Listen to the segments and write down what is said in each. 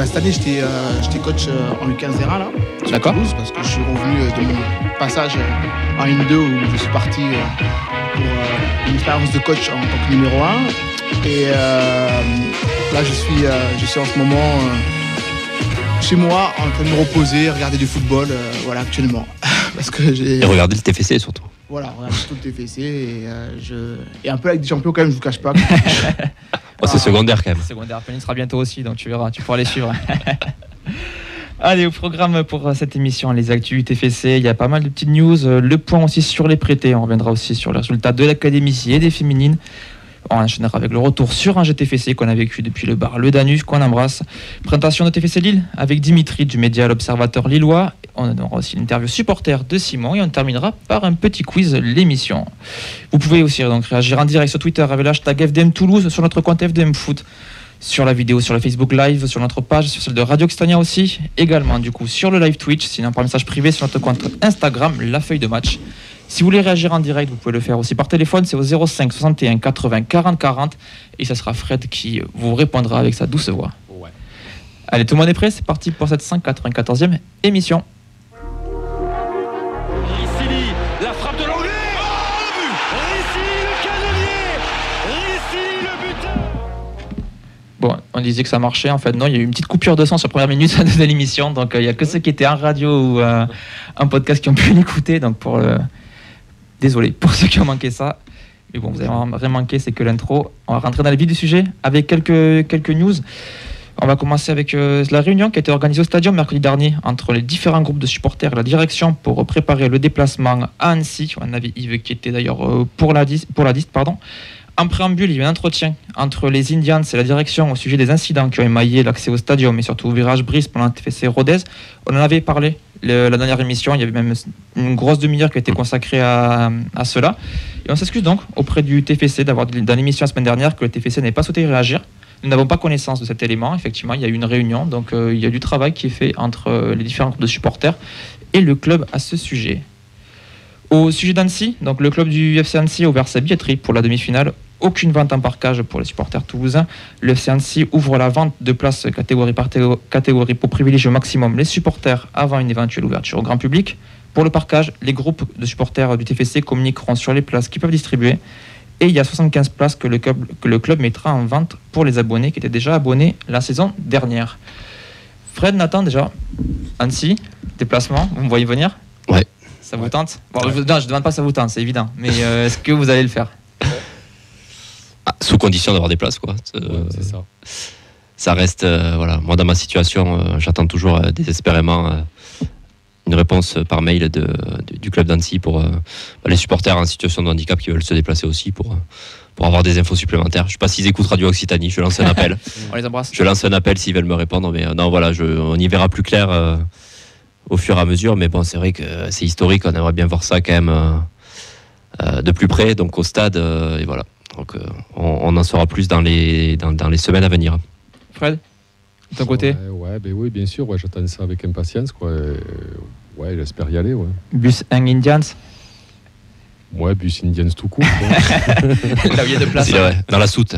Cette année, j'étais coach en U15 là, sur D'accord. Toulouse, parce que je suis revenu de mon passage en N2 où je suis parti pour une expérience de coach en tant que numéro 1. Et là, je suis en ce moment chez moi en train de me reposer, regarder du football, voilà, actuellement. Parce que Et regarder le TFC surtout. Voilà, regarder tout le TFC et un peu avec des champions quand même, je vous cache pas. C'est secondaire quand même. Secondaire, Penny sera bientôt aussi, donc tu verras, tu pourras les suivre. Allez, au programme pour cette émission, les actus TFC, il y a pas mal de petites news. Le point aussi sur les prêtés, on reviendra aussi sur les résultats de l'académie et des féminines. On enchaînera avec le retour sur un GTFC qu'on a vécu depuis le bar Le Danus, qu'on embrasse. Présentation de TFC Lille avec Dimitri du média L'Observateur Lillois. On aura aussi l'interview supporter de Simon et on terminera par un petit quiz l'émission. Vous pouvez aussi donc réagir en direct sur Twitter avec l'hashtag FDM Toulouse, sur notre compte FDM Foot, sur la vidéo sur le Facebook Live, sur notre page, sur celle de Radio Xtania aussi, également du coup sur le live Twitch, sinon par message privé sur notre compte Instagram, la feuille de match. Si vous voulez réagir en direct, vous pouvez le faire aussi par téléphone, c'est au 05 61 80 40 40 et ça sera Fred qui vous répondra avec sa douce voix. Ouais. Allez, tout le monde est prêt, c'est parti pour cette 194e émission. Ricili, la frappe de l'anglais. Oh, le but. Ricili, le canonnier. Ricili, le buteur. Bon, on disait que ça marchait, en fait non, il y a eu une petite coupure de son sur la première minute de l'émission, donc il n'y a que ceux qui étaient en radio ou en podcast qui ont pu l'écouter, donc désolé pour ceux qui ont manqué ça. Mais bon, vous avez rien manqué, c'est que l'intro. On va rentrer dans le vif du sujet avec quelques news. On va commencer avec la réunion qui a été organisée au Stadium mercredi dernier entre les différents groupes de supporters et la direction pour préparer le déplacement à Annecy. On avait Yves qui était d'ailleurs pour la liste. En préambule, il y a eu un entretien entre les Indians et la direction au sujet des incidents qui ont émaillé l'accès au Stadium et surtout au virage Brice pendant le TFC Rodez. On en avait parlé la dernière émission, il y avait même une grosse demi-heure qui a été consacrée à cela. Et on s'excuse donc auprès du TFC d'avoir dit dans l'émission la semaine dernière que le TFC n'avait pas souhaité réagir. Nous n'avons pas connaissance de cet élément. Effectivement, il y a eu une réunion, donc il y a du travail qui est fait entre les différents groupes de supporters et le club à ce sujet. Au sujet d'Annecy, donc le club du FC Annecy a ouvert sa billetterie pour la demi-finale. Aucune vente en parkage pour les supporters toulousains. Le FC Annecy ouvre la vente de places catégorie par catégorie pour privilégier au maximum les supporters avant une éventuelle ouverture au grand public. Pour le parkage, les groupes de supporters du TFC communiqueront sur les places qu'ils peuvent distribuer. Et il y a 75 places que le club mettra en vente pour les abonnés qui étaient déjà abonnés la saison dernière. Fred, Nathan, déjà, Annecy, déplacement, vous me voyez venir ? Ouais. Ça vous tente ? Bon, non, je ne demande pas si ça vous tente, c'est évident. Mais est-ce que vous allez le faire ? Sous condition d'avoir des places, quoi. C'est ça. Ça reste, voilà. Moi, dans ma situation, j'attends toujours désespérément une réponse par mail du club d'Annecy pour les supporters en situation de handicap qui veulent se déplacer aussi pour avoir des infos supplémentaires. Je ne sais pas s'ils écoutent Radio Occitanie, je lance un appel. On les embrasse. Je lance un appel s'ils veulent me répondre, mais non, voilà, on y verra plus clair au fur et à mesure, mais bon, c'est vrai que c'est historique, on aimerait bien voir ça quand même de plus près, donc au stade, et voilà. Donc on en saura plus dans les semaines à venir. Fred, de ton côté ? Oui, bien sûr, j'attends ça avec impatience, quoi. J'espère y aller, ouais. Bus 1 Indians ? Ouais, bus Indians tout court. Là où il y a de place. C'est vrai, dans la soute.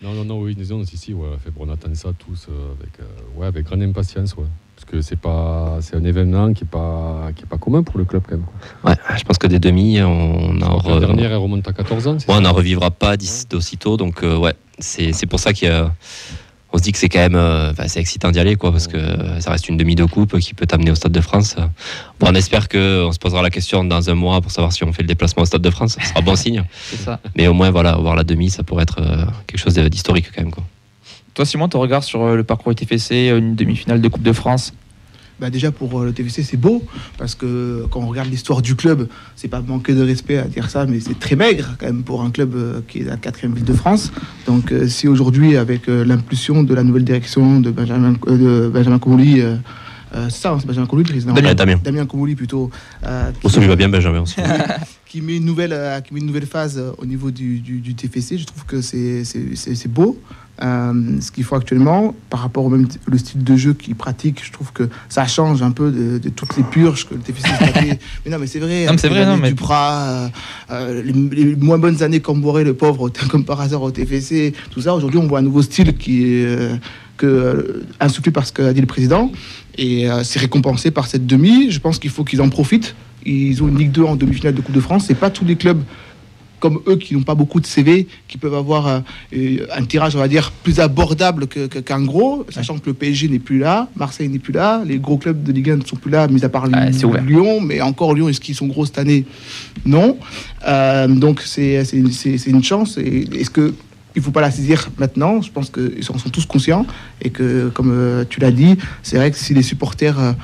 Non, oui, si, ouais. On attend ça tous avec grande impatience, ouais. Parce que c'est un événement qui est pas commun pour le club quand même. Ouais, je pense que des demi, la dernière elle remonte à 14 ans. On n'en revivra pas d'aussitôt, donc c'est pour ça qu'on se dit que c'est quand même c'est excitant d'y aller, quoi, parce que ça reste une demi de coupe qui peut t'amener au Stade de France. Bon, on espère qu'on se posera la question dans un mois pour savoir si on fait le déplacement au Stade de France, ce sera bon signe. C'est ça. Mais au moins, voilà, voir la demi, ça pourrait être quelque chose d'historique quand même, quoi. Toi, Simon, ton regard sur le parcours du TFC, une demi-finale de Coupe de France ? Déjà pour le TFC c'est beau parce que quand on regarde l'histoire du club, c'est pas manquer de respect à dire ça, mais c'est très maigre quand même pour un club qui est la 4e ville de France. Donc si aujourd'hui avec l'impulsion de la nouvelle direction de Benjamin Comolli, c'est ça, c'est Benjamin Comolli, président. Damien Comolli plutôt. Ça lui va bien Benjamin aussi. qui met une nouvelle phase au niveau du TFC, je trouve que c'est beau. Ce qu'il faut actuellement, par rapport au le style de jeu qu'il pratique, je trouve que ça change un peu de toutes les purges que le TFC se tapait. Mais non, mais c'est vrai. Non, mais c'est vrai, non, mais... Duprat, les moins bonnes années Camboré, le pauvre, comme par hasard au TFC, tout ça. Aujourd'hui, on voit un nouveau style qui est insufflé par ce qu'a dit le président. Et c'est récompensé par cette demi. Je pense qu'il faut qu'ils en profitent. Ils ont une Ligue 2 en demi-finale de Coupe de France. C'est pas tous les clubs comme eux qui n'ont pas beaucoup de CV qui peuvent avoir un tirage, on va dire, plus abordable qu'un gros, sachant que le PSG n'est plus là, Marseille n'est plus là, les gros clubs de Ligue 1 ne sont plus là, mis à part Lyon, mais encore Lyon, est-ce qu'ils sont gros cette année? Non. Donc c'est une chance. Et est-ce que il ne faut pas la saisir maintenant? Je pense qu'ils en sont tous conscients et que, comme tu l'as dit, c'est vrai que si les supporters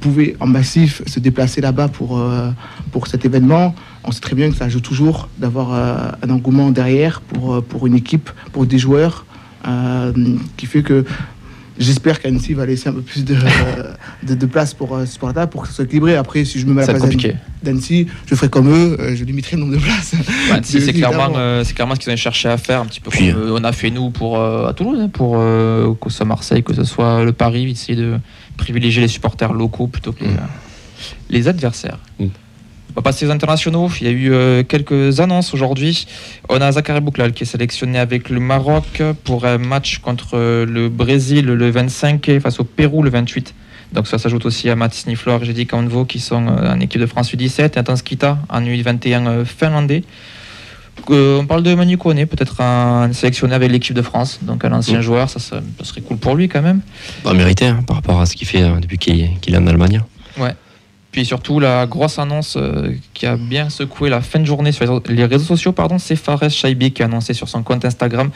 pouvaient en massif se déplacer là-bas pour cet événement, on sait très bien que ça joue toujours d'avoir un engouement derrière pour une équipe, pour des joueurs, qui fait que j'espère qu'Annecy va laisser un peu plus de place pour ce sport-là, pour que ce soit équilibré. Après, si je me mets à la place d'Annecy, je ferai comme eux, je limiterai le nombre de places. Annecy, c'est clairement ce qu'ils ont cherché à faire, un petit peu comme on a fait nous à Toulouse, pour que ce soit Marseille, que ce soit le Paris, essayer de privilégier les supporters locaux plutôt que les adversaires. On va passer aux internationaux. Il y a eu quelques annonces aujourd'hui. On a Zachary Bouklal qui est sélectionné avec le Maroc pour un match contre le Brésil le 25 et face au Pérou le 28. Donc ça s'ajoute aussi à Mathis Niflor et Jedi Kanvo qui sont en équipe de France U17 et Nathan Skita en U21 finlandais. On parle de Manu Koné, peut-être un sélectionné avec l'équipe de France, donc un ancien joueur, ça serait cool pour lui quand même. Mérité par rapport à ce qu'il fait depuis qu'il est en Allemagne. Ouais. Puis surtout, la grosse annonce qui a bien secoué la fin de journée sur les réseaux sociaux, c'est Fares Chaibi qui a annoncé sur son compte Instagram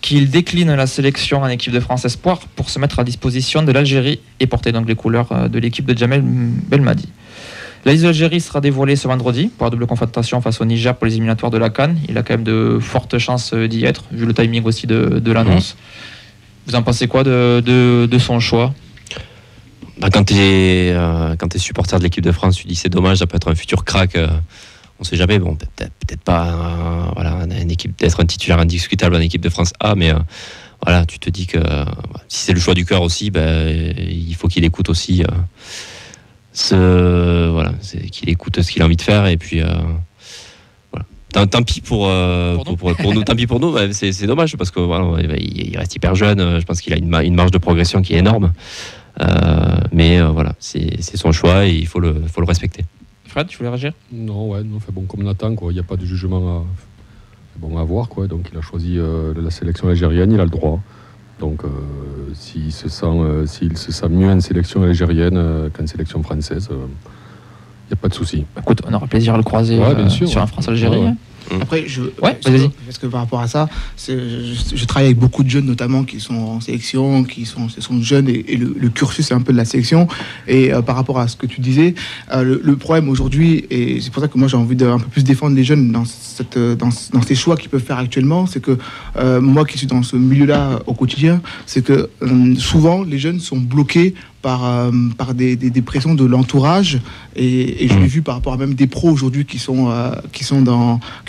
qu'il décline la sélection en équipe de France Espoir pour se mettre à disposition de l'Algérie et porter donc les couleurs de l'équipe de Djamel Belmadi. La liste de l'Algérie sera dévoilée ce vendredi pour la double confrontation face au Niger pour les éliminatoires de la CAN. Il a quand même de fortes chances d'y être, vu le timing aussi de l'annonce. Vous en pensez quoi de son choix? Quand tu es supporter de l'équipe de France, tu dis c'est dommage, ça peut être un futur crack, on sait jamais. Bon, peut-être pas une équipe, d'être un titulaire indiscutable en équipe de France A, mais tu te dis que si c'est le choix du cœur aussi, il faut qu'il écoute aussi qu'il écoute ce qu'il a envie de faire, et puis tant pis pour nous, tant pis pour nous, c'est dommage parce que il reste hyper jeune, je pense qu'il a une marge de progression qui est énorme. Mais c'est son choix et il faut le respecter. Fred, tu voulais réagir? Non, fait bon comme Nathan, il n'y a pas de jugement à voir, quoi. Donc il a choisi la sélection algérienne, il a le droit. Donc s'il se sent mieux en sélection algérienne qu'en sélection française, il n'y a pas de souci. Écoute, on aura plaisir à le croiser sur un France-Algérie. Ouais. Après, vas-y. Parce que par rapport à ça, je travaille avec beaucoup de jeunes, notamment qui sont en sélection, qui sont jeunes, et le cursus est un peu de la sélection. Et par rapport à ce que tu disais, le problème aujourd'hui, et c'est pour ça que moi j'ai envie d'un peu plus défendre les jeunes dans ces choix qu'ils peuvent faire actuellement, c'est que moi qui suis dans ce milieu-là au quotidien, c'est que souvent les jeunes sont bloqués par des pressions de l'entourage, et je l'ai vu par rapport à même des pros aujourd'hui qui sont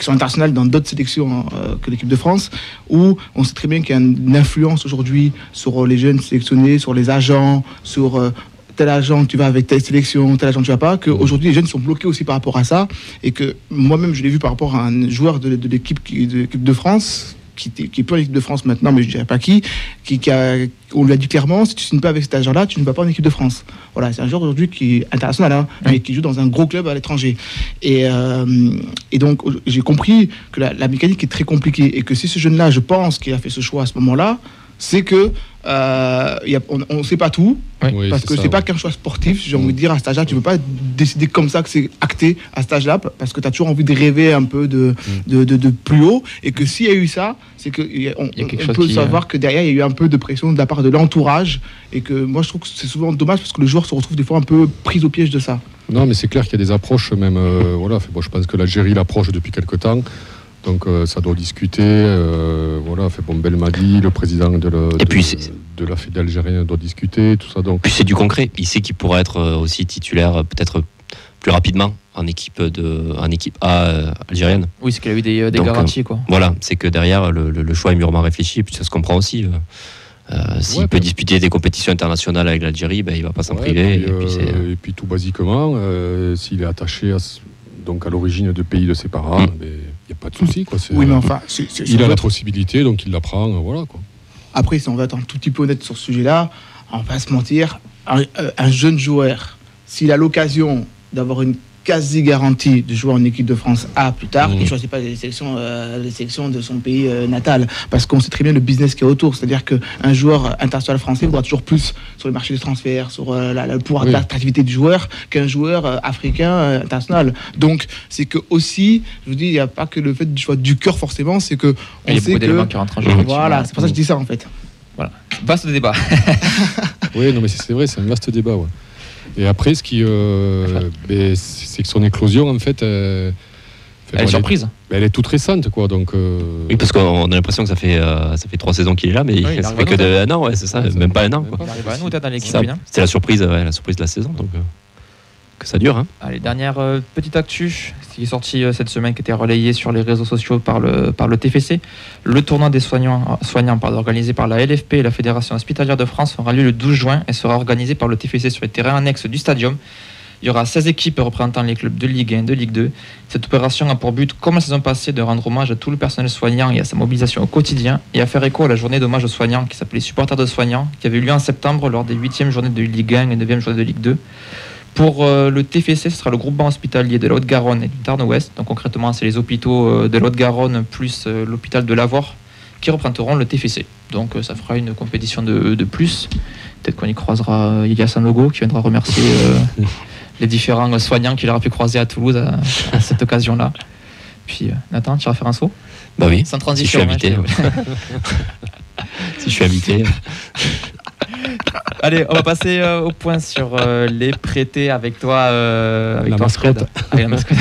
internationales dans d'autres sélections que l'équipe de France, où on sait très bien qu'il y a une influence aujourd'hui sur les jeunes sélectionnés, sur les agents, sur tel agent tu vas avec telle sélection, tel agent tu vas pas, qu'aujourd'hui les jeunes sont bloqués aussi par rapport à ça, et que moi-même je l'ai vu par rapport à un joueur de l'équipe de France qui est plus en équipe de France maintenant, mais je ne dirais pas on lui a dit clairement, si tu ne signes pas avec cet agent-là, tu ne vas pas en équipe de France. Voilà, c'est un joueur aujourd'hui qui est international, mais qui joue dans un gros club à l'étranger. Et donc, j'ai compris que la mécanique est très compliquée, et que si ce jeune-là, je pense qu'il a fait ce choix à ce moment-là, c'est que on ne sait pas tout, parce que c'est pas qu'un choix sportif. J'ai envie de dire, à cet âge-là, tu ne peux pas décider comme ça que c'est acté à cet âge-là, parce que tu as toujours envie de rêver un peu de plus haut, et que s'il y a eu ça, c'est qu'on peut savoir que derrière il y a eu un peu de pression de la part de l'entourage, et que moi je trouve que c'est souvent dommage parce que le joueur se retrouve des fois un peu pris au piège de ça. Non, mais c'est clair qu'il y a des approches même. Je pense que l'Algérie l'approche depuis quelque temps. Donc ça doit discuter. Belmadi, le président de la Fédération algérienne, doit discuter, tout ça. Donc. Puis c'est du concret. Il sait qu'il pourra être aussi titulaire peut-être plus rapidement en équipe A algérienne. Oui, c'est qu'il a eu des garanties, quoi. Voilà, c'est que derrière le choix est mûrement réfléchi, puis ça se comprend aussi. S'il peut disputer des compétitions internationales avec l'Algérie, il ne va pas s'en priver. Et puis tout basiquement, s'il est attaché à l'origine de pays de ses parents, il n'y a pas de souci, quoi. Oui, mais enfin, il a la possibilité, donc il la prend, voilà, quoi. Après, si on va être un tout petit peu honnête sur ce sujet-là, on va pas se mentir, un jeune joueur, s'il a l'occasion d'avoir une quasi-garantie de jouer en équipe de France A plus tard, il ne choisit pas les sélections de son pays natal, parce qu'on sait très bien le business qui est autour. C'est-à-dire qu'un joueur international français voudra toujours plus sur le marché des transferts, sur le pouvoir d'attractivité du joueur, qu'un joueur africain international. Donc, c'est que aussi, je vous dis, il n'y a pas que le fait du choix du cœur forcément, c'est que on sait que... Qui rentrent en jeu, voilà, c'est pour ça que je dis ça en fait. Voilà. Vaste débat. Oui, non, mais c'est vrai, c'est un vaste débat. Ouais. Et après, ce qui, c'est que son éclosion, en fait, elle est surprise. Elle est toute récente, quoi. Donc, Oui, parce qu'on a l'impression que ça fait 3 saisons qu'il est là, mais ça fait que de 1 an, ouais, c'est ça, même pas 1 an. Quoi. Il arrive à nous dans l'équipe. C'est la surprise de la saison, donc que ça dure. Hein. Allez, dernière petite actu qui est sortie cette semaine, qui était relayée sur les réseaux sociaux par le TFC. Le tournoi des soignants organisé par la LFP et la Fédération hospitalière de France aura lieu le 12 juin et sera organisé par le TFC sur les terrains annexes du stadium. Il y aura 16 équipes représentant les clubs de Ligue 1 et de Ligue 2. Cette opération a pour but, comme la saison passée, de rendre hommage à tout le personnel soignant et à sa mobilisation au quotidien, et à faire écho à la journée d'hommage aux soignants qui s'appelait Supporters de soignants, qui avait eu lieu en septembre lors des 8e journées de Ligue 1 et 9e journée de Ligue 2. Pour le TFC, ce sera le groupement hospitalier de la Haute-Garonne et du Tarn-Ouest. Donc concrètement, c'est les hôpitaux de la Haute-Garonne plus l'hôpital de Lavaur qui représenteront le TFC. Donc ça fera une compétition de plus. Peut-être qu'on y croisera Ilias Sanogo qui viendra remercier les différents soignants qu'il aura pu croiser à Toulouse à cette occasion-là. Puis Nathan, tu vas faire un saut ? Bah oui, sans transition. Si je suis invité. Si je suis invité. Allez, on va passer au point sur les prêtés avec toi. Avec la toi, mascotte. Avec la mascotte.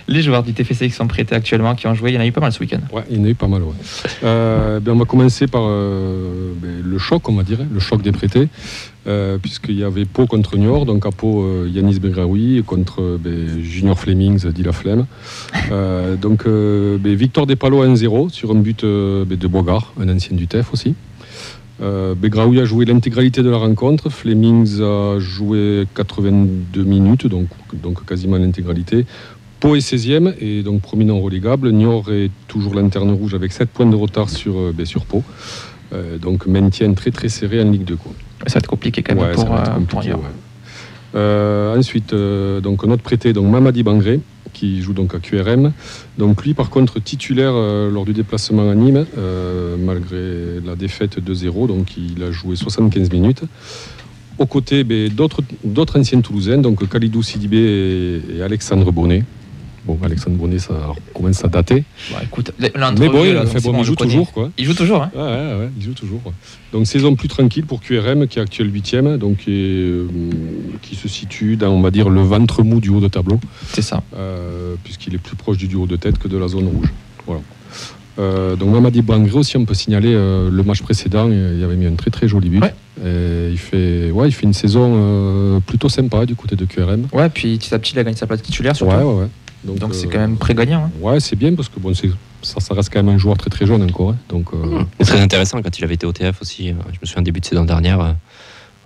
Les joueurs du TFC qui sont prêtés actuellement, qui ont joué, il y en a eu pas mal ce week-end. Ouais, il y en a eu pas mal, ouais. On va commencer par le choc, on va dire, le choc des prêtés, puisqu'il y avait Pau contre Niort, donc à Pau, Yanis Begraoui contre Junior Flemings, dit la Flemme. Victoire des Palos 1-0 sur un but de Boigard, un ancien du TEF aussi. Begraoui a joué l'intégralité de la rencontre, Flemings a joué 82 minutes, donc quasiment l'intégralité. Pau est 16e et donc premier non relégable. Niort est toujours lanterne rouge avec 7 points de retard sur Pau. Donc maintien très très serré en Ligue 2. Quoi. Ça va être compliqué quand même pour Niort. Ouais. Ensuite, donc notre prêté, donc Mamadi Bangré, qui joue donc à QRM. Donc lui, par contre, titulaire lors du déplacement à Nîmes, malgré la défaite 2-0. Donc il a joué 75 minutes. Aux côtés d'autres anciens Toulousains, donc Khalidou Sidibé et Alexandre Bonnet. Bon, Alexandre Bonnet, ça commence à dater. Bah, écoute, mais bon, il joue toujours, quoi. Il joue toujours, hein. Ouais, il joue toujours. Ouais. Donc saison plus tranquille pour QRM, qui est actuel 8e, donc qui se situe dans, on va dire, le ventre mou du haut de tableau. C'est ça. Puisqu'il est plus proche du duo de tête que de la zone rouge. Voilà. Donc Mamadi Bangré aussi, on peut signaler le match précédent, il avait mis un très très joli but. Ouais. Il fait une saison plutôt sympa du côté de QRM. Ouais, puis petit à petit il a gagné sa place titulaire surtout. Ouais. Donc c'est quand même pré-gagnant. Hein. Ouais, c'est bien parce que ça reste quand même un joueur très très jeune encore. Hein. Donc, c'est très intéressant quand il avait été au TF aussi. Je me souviens début de saison dernière.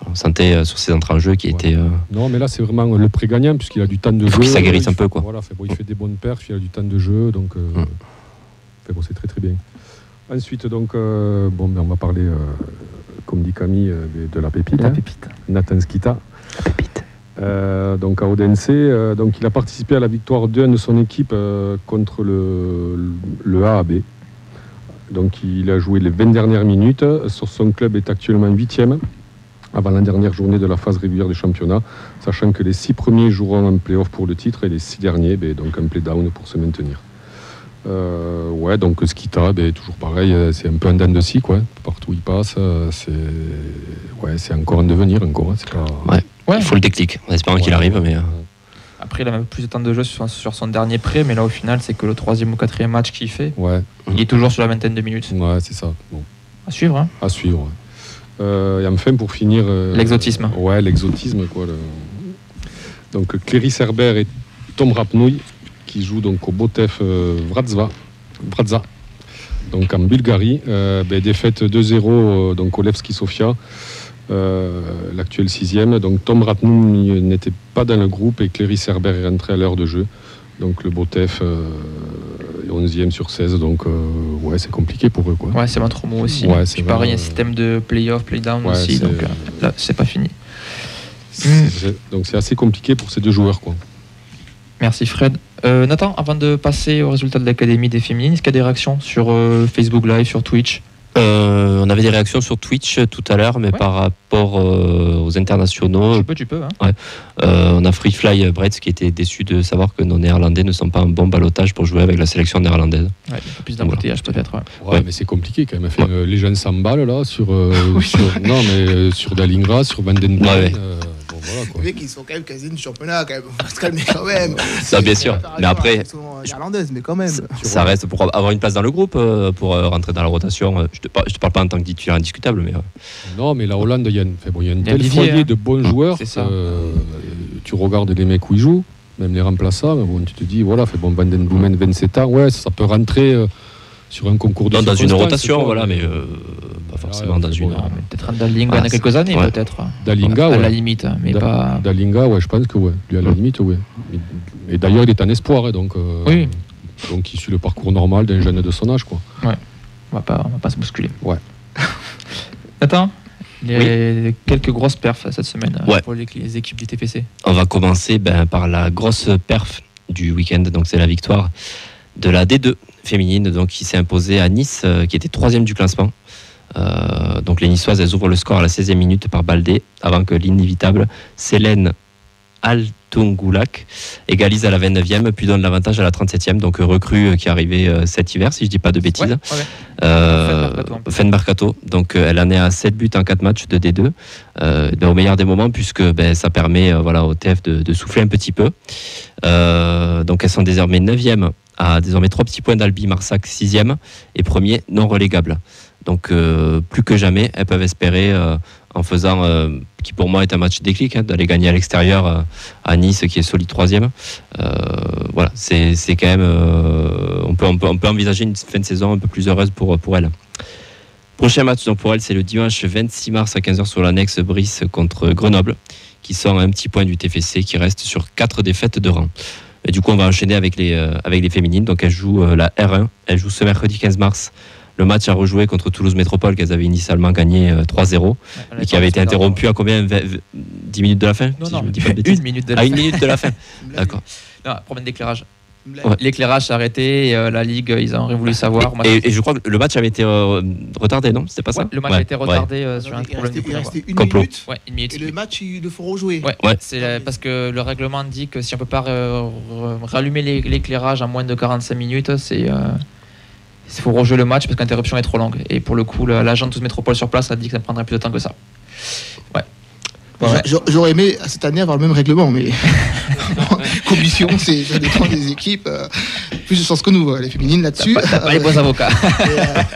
On sentait sur ses entrées en jeu qui était. Non, mais là c'est vraiment le pré-gagnant puisqu'il a du temps de jeu. Il faut qu'il s'aguerrisse un peu, quoi. Voilà, il fait des bonnes perfs, il a du temps de jeu, donc c'est très très bien. Ensuite, donc, on va parler, comme dit Camille, de la pépite. La pépite. Nathan Skita. La pépite. Donc à Odense, donc il a participé à la victoire de son équipe contre le AAB. Donc il a joué les 20 dernières minutes. Sur son club est actuellement 8e avant la dernière journée de la phase régulière du championnat, sachant que les 6 premiers joueront en play-off pour le titre et les 6 derniers donc en play-down pour se maintenir. Donc Skita, toujours pareil, c'est un peu un dent de scie, quoi. Partout où il passe, c'est encore un devenir, encore. C'est pas... Ouais, il faut le déclic, en espérant qu'il arrive. Mais après, il a même plus de temps de jeu sur son dernier prêt, mais là, au final, c'est que le 3e ou 4e match qu'il fait. Ouais. Il est toujours sur la vingtaine de minutes. Ouais, c'est ça. Bon. À suivre. Hein. À suivre. Et enfin, pour finir... l'exotisme. Ouais, l'exotisme, quoi. Donc, Cléry Herbert et Tom Rapnouille, qui jouent donc au Botef Vradza, donc en Bulgarie. Défaite 2-0 donc au Levski Sofia. L'actuel 6e. Donc Tom Rapnouille n'était pas dans le groupe et Cléry Herbert est rentré à l'heure de jeu. Donc le Botef 11e sur 16, donc ouais, c'est compliqué pour eux, quoi. Ouais, c'est trop mot aussi. Ouais, Puis pareil, il y a un système de play-off, play-down Ouais, aussi, c'est- donc là, c'est pas fini. Donc c'est assez compliqué pour ces deux joueurs, quoi. Merci Fred. Nathan, avant de passer aux résultats de l'Académie des féminines, est-ce qu'il y a des réactions sur Facebook Live, sur Twitch? On avait des réactions sur Twitch tout à l'heure, mais Ouais. par rapport aux internationaux, Tu peux, hein. on a Free Fly Bretz qui était déçu de savoir que nos Néerlandais ne sont pas un bon ballottage pour jouer avec la sélection néerlandaise. Ouais, un peu plus d'embouteillage peut-être. Ouais. Ouais, Ouais. mais c'est compliqué quand même. Elle fait les jeunes s'emballe là sur, Oui. sur Dalingra, sur Van Den Boomen. Ouais. Bon, voilà, quoi. Les mecs, ils sont quand même quasi du championnat, quand même. On va se calmer quand même. Ça, bien sûr. Mais après, Ils sont irlandaises, mais quand même. ça reste pour avoir une place dans le groupe, pour rentrer dans la rotation. Je te parle pas en tant que titulaire indiscutable, mais Non, mais la Hollande, il y a une Il y a tel Olivier, foyer hein. de bons joueurs. C'est ça. Tu regardes les mecs où ils jouent, même les remplaçants. Bon, tu te dis, voilà, Van Den Boomen, 27 ans, ouais, ça peut rentrer sur un concours de non, dans une circonstances, rotation, quoi, voilà, mais pas forcément dans une. Non, mais peut-être un Dalinga Ah, dans quelques années, ouais. peut-être. Dalinga, À ouais. la limite, mais pas. Dalinga, ouais, je pense que ouais. Lui, à la limite, ouais. Et d'ailleurs, il est un espoir, hein, donc. Oui. Donc, il suit le parcours normal d'un jeune de son âge, quoi. On va pas se bousculer. Ouais. Attends, quelques grosses perfs cette semaine Ouais. pour les équipes du TFC. On va commencer par la grosse perf du week-end, donc c'est la victoire de la D2 féminine, donc qui s'est imposée à Nice, qui était 3e du classement. Donc les Niçoises, elles ouvrent le score à la 16e minute par Baldé, avant que l'inévitable Célène Altungoulak égalise à la 29e, puis donne l'avantage à la 37e, donc recrue qui est arrivée cet hiver, si je dis pas de bêtises. Fin de mercato. Donc elle en est à 7 buts en 4 matchs de D2, au meilleur des moments, puisque ça permet au TF de souffler un petit peu. Donc elles sont désormais 9e, à désormais 3 petits points d'Albi, Marsac 6e, et premier non relégable. Donc plus que jamais, elles peuvent espérer, en faisant, qui pour moi est un match déclic, d'aller gagner à l'extérieur à Nice, qui est solide 3e. Voilà, c'est quand même, on peut envisager une fin de saison un peu plus heureuse pour elles. Prochain match donc pour elles, c'est le dimanche 26 mars à 15h sur l'annexe Brice contre Grenoble, qui sort un petit point du TFC, qui reste sur 4 défaites de rang. Et du coup, on va enchaîner avec les féminines. Donc elles jouent la R1, elles jouent ce mercredi 15 mars. Le match a rejoué contre Toulouse Métropole, qu'elles avaient initialement gagné 3-0, et qui avait été interrompu à combien 10 minutes de la fin? Non, si non, je me dis pas de bêtises. 1 minute de la À fin. 1 minute de la fin. D'accord. Non, problème d'éclairage. Ouais. L'éclairage s'est arrêté, et, la Ligue, ils ont voulu savoir. Et je crois que le match avait été retardé, non? C'était pas ça? Ouais, le match a été retardé sur un Il problème de restait une Complot. minute. Ouais, 1 minute. Et le match, il le faut rejouer. Ouais, Ouais. c'est parce que le règlement dit que si on peut pas rallumer l'éclairage en moins de 45 minutes, il faut rejouer le match parce que l'interruption est trop longue. Et pour le coup, l'agent de Toulouse Métropole sur place a dit que ça prendrait plus de temps que ça. Ouais. Ouais. J'aurais aimé cette année avoir le même règlement, mais commission, ça dépend des équipes. Plus de chance que nous, les féminines là-dessus. T'as pas les bons avocats.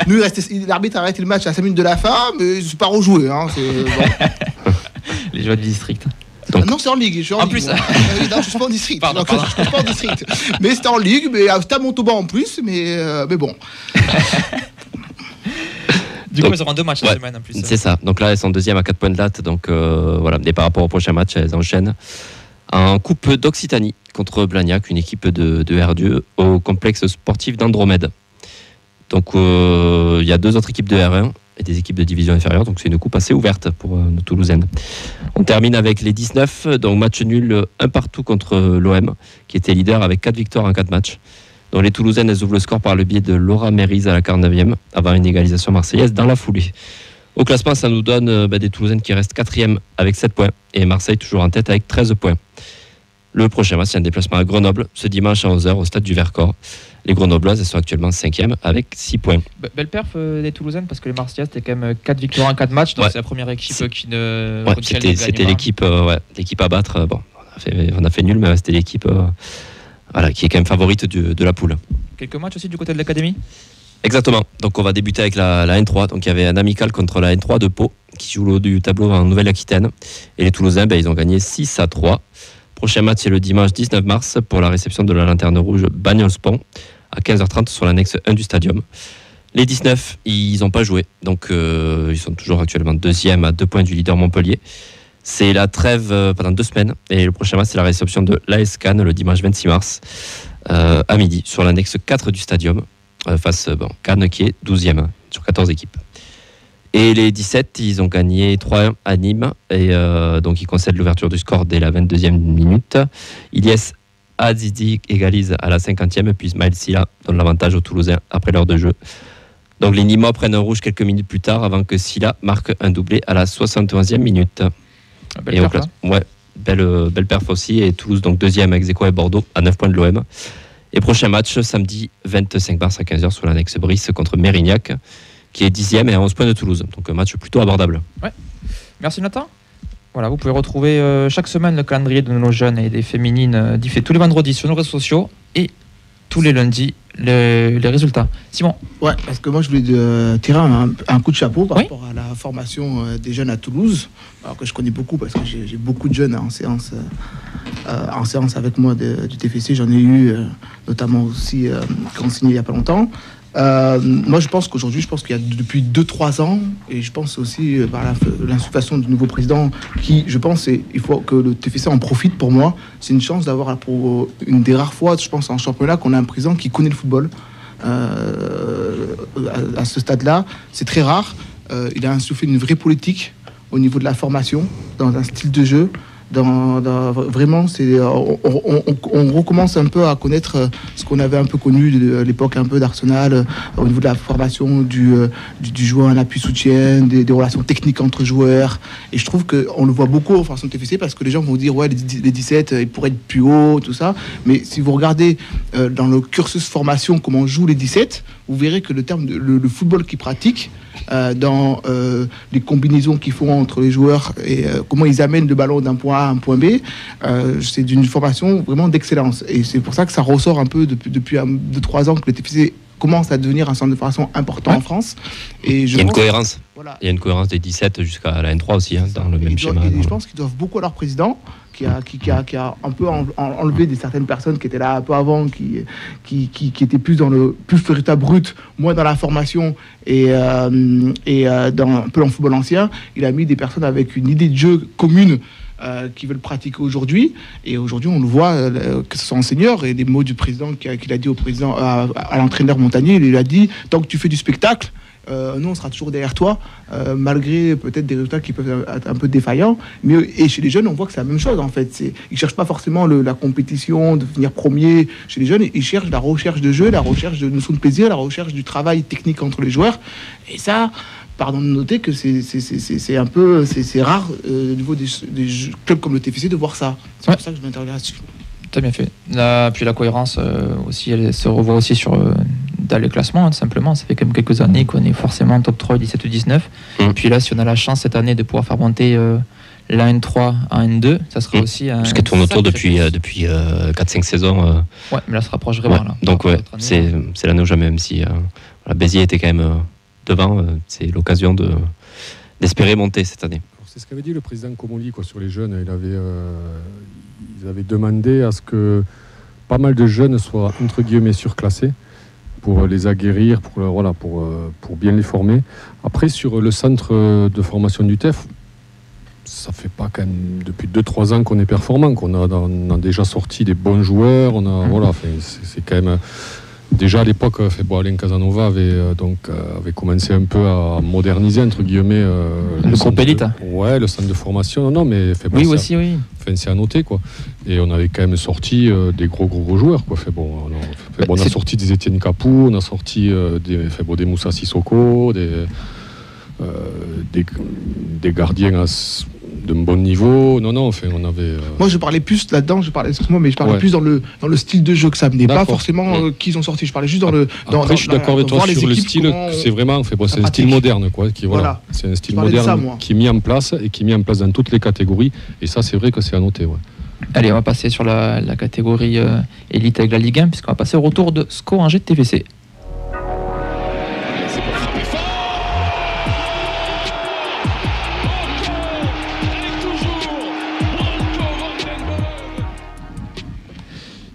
Nous, l'arbitre a arrêté le match à 5 minutes de la fin, mais c'est pas rejoué. Hein, bon. Les joueurs du district. Donc- Non, c'est en ligue. Je suis en En ligue, plus, moi. Non, je suis pas en district. Pardon, Donc, pardon. je suis pas en district. Mais c'était en ligue, mais c'était à Montauban en plus, mais bon. Du Donc, coup, ils auront 2 matchs ouais, cette semaine en plus. C'est ça. Donc là, elles sont 2e à 4 points de latte. Donc voilà. Et par rapport au prochain match, elles enchaînent en Coupe d'Occitanie contre Blagnac, une équipe de R2 au complexe sportif d'Andromède. Donc il y a 2 autres équipes de R1 et des équipes de division inférieure. Donc c'est une coupe assez ouverte pour nos Toulousaines. On termine avec les 19. Donc match nul, 1 partout contre l'OM, qui était leader avec 4 victoires en 4 matchs. Donc les Toulousaines, elles ouvrent le score par le biais de Laura Mérise à la 49e, avant une égalisation marseillaise dans la foulée. Au classement, ça nous donne des Toulousaines qui restent 4e avec 7 points, et Marseille toujours en tête avec 13 points. Le prochain match, c'est un déplacement à Grenoble, ce dimanche à 11h au stade du Vercors. Les Grenobloises, elles sont actuellement 5e avec 6 points. Belle perf des Toulousaines parce que les Marseillaises, c'était quand même 4 victoires en 4 matchs, donc Ouais. c'est la première équipe qui ne. Ouais, contre laquelle c'était gagnera. l'équipe à battre. Bon, on a fait nul, mais c'était l'équipe qui est quand même favorite de la poule. Quelques matchs aussi du côté de l'académie. Exactement. Donc on va débuter avec la N3. Donc il y avait un amical contre la N3 de Pau qui joue le haut du tableau en Nouvelle-Aquitaine. Et les Toulousains, ils ont gagné 6-3. Prochain match, c'est le dimanche 19 mars pour la réception de la Lanterne Rouge Bagnols-Pont à 15h30 sur l'annexe 1 du stadium. Les 19, ils n'ont pas joué. Donc ils sont toujours actuellement 2e à 2 points du leader Montpellier. C'est la trêve pendant 2 semaines. Et le prochain match, c'est la réception de l'AS Cannes le dimanche 26 mars. à midi sur l'annexe 4 du stadium face Cannes qui est 12e sur 14 équipes. Et les 17, ils ont gagné 3-1 à Nîmes et donc ils concèdent l'ouverture du score dès la 22e minute. Ilyes Azizi égalise à la 50e puis Ismaël Silla donne l'avantage aux Toulousains après l'heure de jeu. Donc les Nîmois prennent un rouge quelques minutes plus tard avant que Silla marque un doublé à la 71e minute. Belle perf, ouais, belle perf aussi. Et Toulouse donc deuxième avec Zéco et Bordeaux à 9 points de l'OM. Et prochain match samedi 25 mars à 15h sur l'annexe Brice contre Mérignac qui est 10e et à 11 points de Toulouse. Donc un match plutôt abordable. Ouais. Merci Nathan. Voilà, vous pouvez retrouver chaque semaine le calendrier de nos jeunes et des féminines diffusé tous les vendredis sur nos réseaux sociaux et tous les lundis les résultats. Simon. Ouais, parce que moi je voulais tirer un coup de chapeau par rapport à la formation des jeunes à Toulouse, alors que je connais beaucoup parce que j'ai beaucoup de jeunes en séance avec moi du TFC. J'en ai eu notamment aussi qui ont signé il n'y a pas longtemps. Moi je pense qu'aujourd'hui, qu'il y a depuis 2-3 ans, et je pense aussi par l'insufflation du nouveau président qui, je pense, il faut que le TFC en profite. Pour moi, c'est une chance d'avoir pour une des rares fois, je pense, en championnat qu'on a un président qui connaît le football. À ce stade-là, c'est très rare. Il a insufflé une vraie politique au niveau de la formation, dans un style de jeu. Vraiment, on recommence un peu à connaître ce qu'on avait un peu connu à l'époque un peu d'Arsenal au niveau de la formation du joueur en appui soutien, des relations techniques entre joueurs. Et je trouve qu'on le voit beaucoup en formation de TFC parce que les gens vont dire ouais, les 17 ils pourraient être plus hauts, tout ça. Mais si vous regardez dans le cursus formation comment jouent les 17, vous verrez que le football qu'ils pratiquent, dans les combinaisons qu'ils font entre les joueurs et comment ils amènent le ballon d'un point A à un point B, c'est d'une formation vraiment d'excellence. Et c'est pour ça que ça ressort un peu depuis 2-3 ans que le TFC commence à devenir un centre de formation important en France. Et il y a une cohérence. Voilà. Il y a une cohérence des 17 jusqu'à la N3 aussi, dans le même schéma. Je pense qu'ils doivent beaucoup à leur président, qui a un peu enlevé certaines personnes qui étaient là un peu avant, qui étaient plus dans le plus véritable brut, moins dans la formation et dans un peu dans le football ancien. Il a mis des personnes avec une idée de jeu commune qui veulent pratiquer aujourd'hui. Et aujourd'hui, on le voit, que ce soit en senior, et les mots du président qu'il a dit au président, à l'entraîneur Montagnier, il a dit tant que tu fais du spectacle, nous on sera toujours derrière toi, malgré peut-être des résultats qui peuvent être un peu défaillants. Et chez les jeunes, on voit que c'est la même chose en fait. Ils ne cherchent pas forcément la compétition, de finir premier. Chez les jeunes, ils cherchent la recherche de jeu, la recherche de notion de plaisir, la recherche du travail technique entre les joueurs. Et ça, pardon de noter que c'est un peu c'est rare au niveau des clubs comme le TFC de voir ça. C'est pour ça que je m'interroge là-dessus. T'as bien fait. Puis la cohérence aussi, elle se revoit aussi dans les classements, simplement. Ça fait quand même quelques années qu'on est forcément top 3, 17 ou 19. Et puis là, si on a la chance cette année de pouvoir faire monter la N3 à N2, ça sera aussi un... Parce qu'elle tourne autour depuis 4-5 saisons. Ouais, mais là, ça se rapproche vraiment. Ouais. Là. Donc c'est l'année ou jamais, même si Béziers était quand même devant. C'est l'occasion d'espérer monter cette année. Alors, c'est ce qu'avait dit le président Comolli sur les jeunes. Ils avaient demandé à ce que pas mal de jeunes soient entre guillemets surclassés pour les aguerrir, pour bien les former. Après, sur le centre de formation du TEF, ça fait pas quand même depuis 2-3 ans qu'on est performant, qu'on a déjà sorti des bons joueurs. C'est quand même... Déjà à l'époque, Alain Casanova avait commencé un peu à moderniser entre guillemets le groupe élite. Ouais, le centre de formation. Non, mais oui aussi, oui. C'est à noter quoi. Et on avait quand même sorti des gros joueurs quoi. On a sorti des Étienne Capou, on a sorti des Moussa Sissoko, des gardiens d'un bon niveau. On avait... Moi, je parlais plus là-dedans, plus dans le style de jeu que ça menait, pas forcément qu'ils ont sorti. Je parlais juste dans le... Après, je suis d'accord avec toi sur le style, c'est vraiment... c'est un style moderne, quoi. C'est un style moderne qui est mis en place et qui est mis en place dans toutes les catégories. Et ça, c'est vrai que c'est à noter, ouais. Allez, on va passer sur la catégorie élite avec la Ligue 1, puisqu'on va passer au retour de SCO Angers TFC.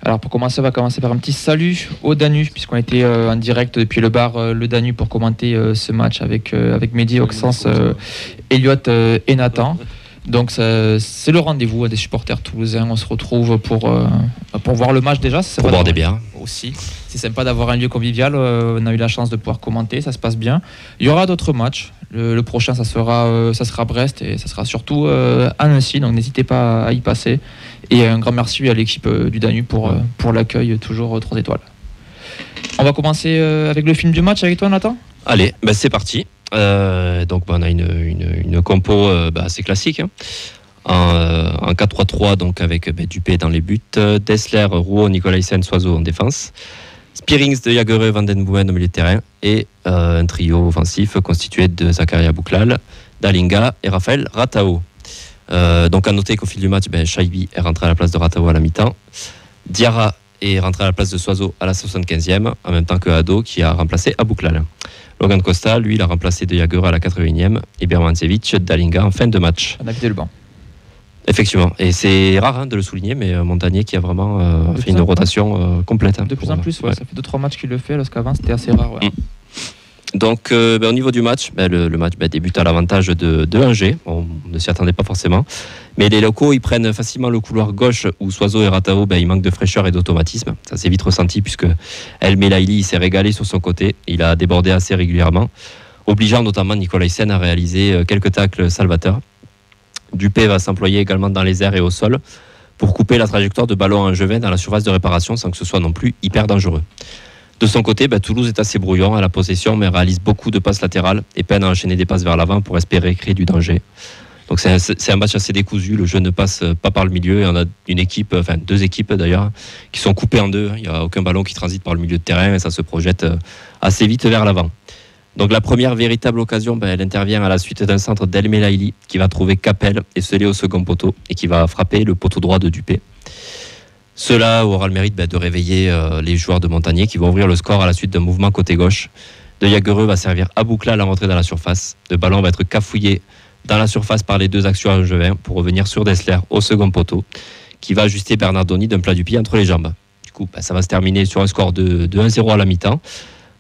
Alors pour commencer, on va commencer par un petit salut au Danu, puisqu'on était en direct depuis le bar Le Danu pour commenter ce match avec Mehdi, Oxens, Elliot et Nathan. Donc c'est le rendez-vous des supporters toulousains. On se retrouve pour voir le match déjà. Pour boire des bières. Aussi. C'est sympa d'avoir un lieu convivial. On a eu la chance de pouvoir commenter, ça se passe bien. Il y aura d'autres matchs. Le prochain, ça sera Brest et ça sera surtout à Nancy. Donc n'hésitez pas à y passer. Et un grand merci à l'équipe du Danube pour l'accueil, toujours 3 étoiles. On va commencer avec le film du match avec toi, Nathan. Allez, c'est parti. Donc on a une compo assez classique. En 4-3-3, donc avec Dupé dans les buts, Dessler, Rouault, Nicolaisen, Soiseau en défense, Spearings, De Jagereux, Van den Boomen au milieu de terrain et un trio offensif constitué de Zakaria Bouklal, Dalinga et Raphaël Ratao. Donc à noter qu'au fil du match, Shaibi est rentré à la place de Ratao à la mi-temps, Diarra est rentré à la place de Soiseau à la 75e, en même temps que Ado qui a remplacé Abouklal. Logan Costa, lui, il a remplacé De Jagereux à la 81e et Birmancevic, Dalinga en fin de match. On a vidé le banc. Effectivement, et c'est rare de le souligner, mais Montagnier qui a vraiment fait une rotation complète. De plus en plus, ça fait 2-3 matchs qu'il le fait, alors qu'avant c'était assez rare. Ouais. Donc au niveau du match, le match débute à l'avantage de Angers, on ne s'y attendait pas forcément, mais les locaux ils prennent facilement le couloir gauche où Soiseau et Ratao, il manque de fraîcheur et d'automatisme, ça s'est vite ressenti puisque El Melaili s'est régalé sur son côté, il a débordé assez régulièrement, obligeant notamment Nicolaisen à réaliser quelques tacles salvateurs. Dupé va s'employer également dans les airs et au sol pour couper la trajectoire de ballon angevin dans la surface de réparation sans que ce soit non plus hyper dangereux. De son côté, Toulouse est assez brouillon à la possession mais réalise beaucoup de passes latérales et peine à enchaîner des passes vers l'avant pour espérer créer du danger. Donc c'est un match assez décousu, le jeu ne passe pas par le milieu et on a deux équipes d'ailleurs qui sont coupées en deux. Il n'y a aucun ballon qui transite par le milieu de terrain et ça se projette assez vite vers l'avant. Donc la première véritable occasion, elle intervient à la suite d'un centre d'El Melaili qui va trouver Capel et sceller au second poteau et qui va frapper le poteau droit de Dupé. Cela aura le mérite de réveiller les joueurs de Montagnier qui vont ouvrir le score à la suite d'un mouvement côté gauche. De Jagereux va servir Abouklal à la rentrée dans la surface. Le ballon va être cafouillé dans la surface par les deux actions angevins pour revenir sur Dessler au second poteau qui va ajuster Bernardoni d'un plat du pied entre les jambes. Du coup, ça va se terminer sur un score de 1-0 à la mi-temps.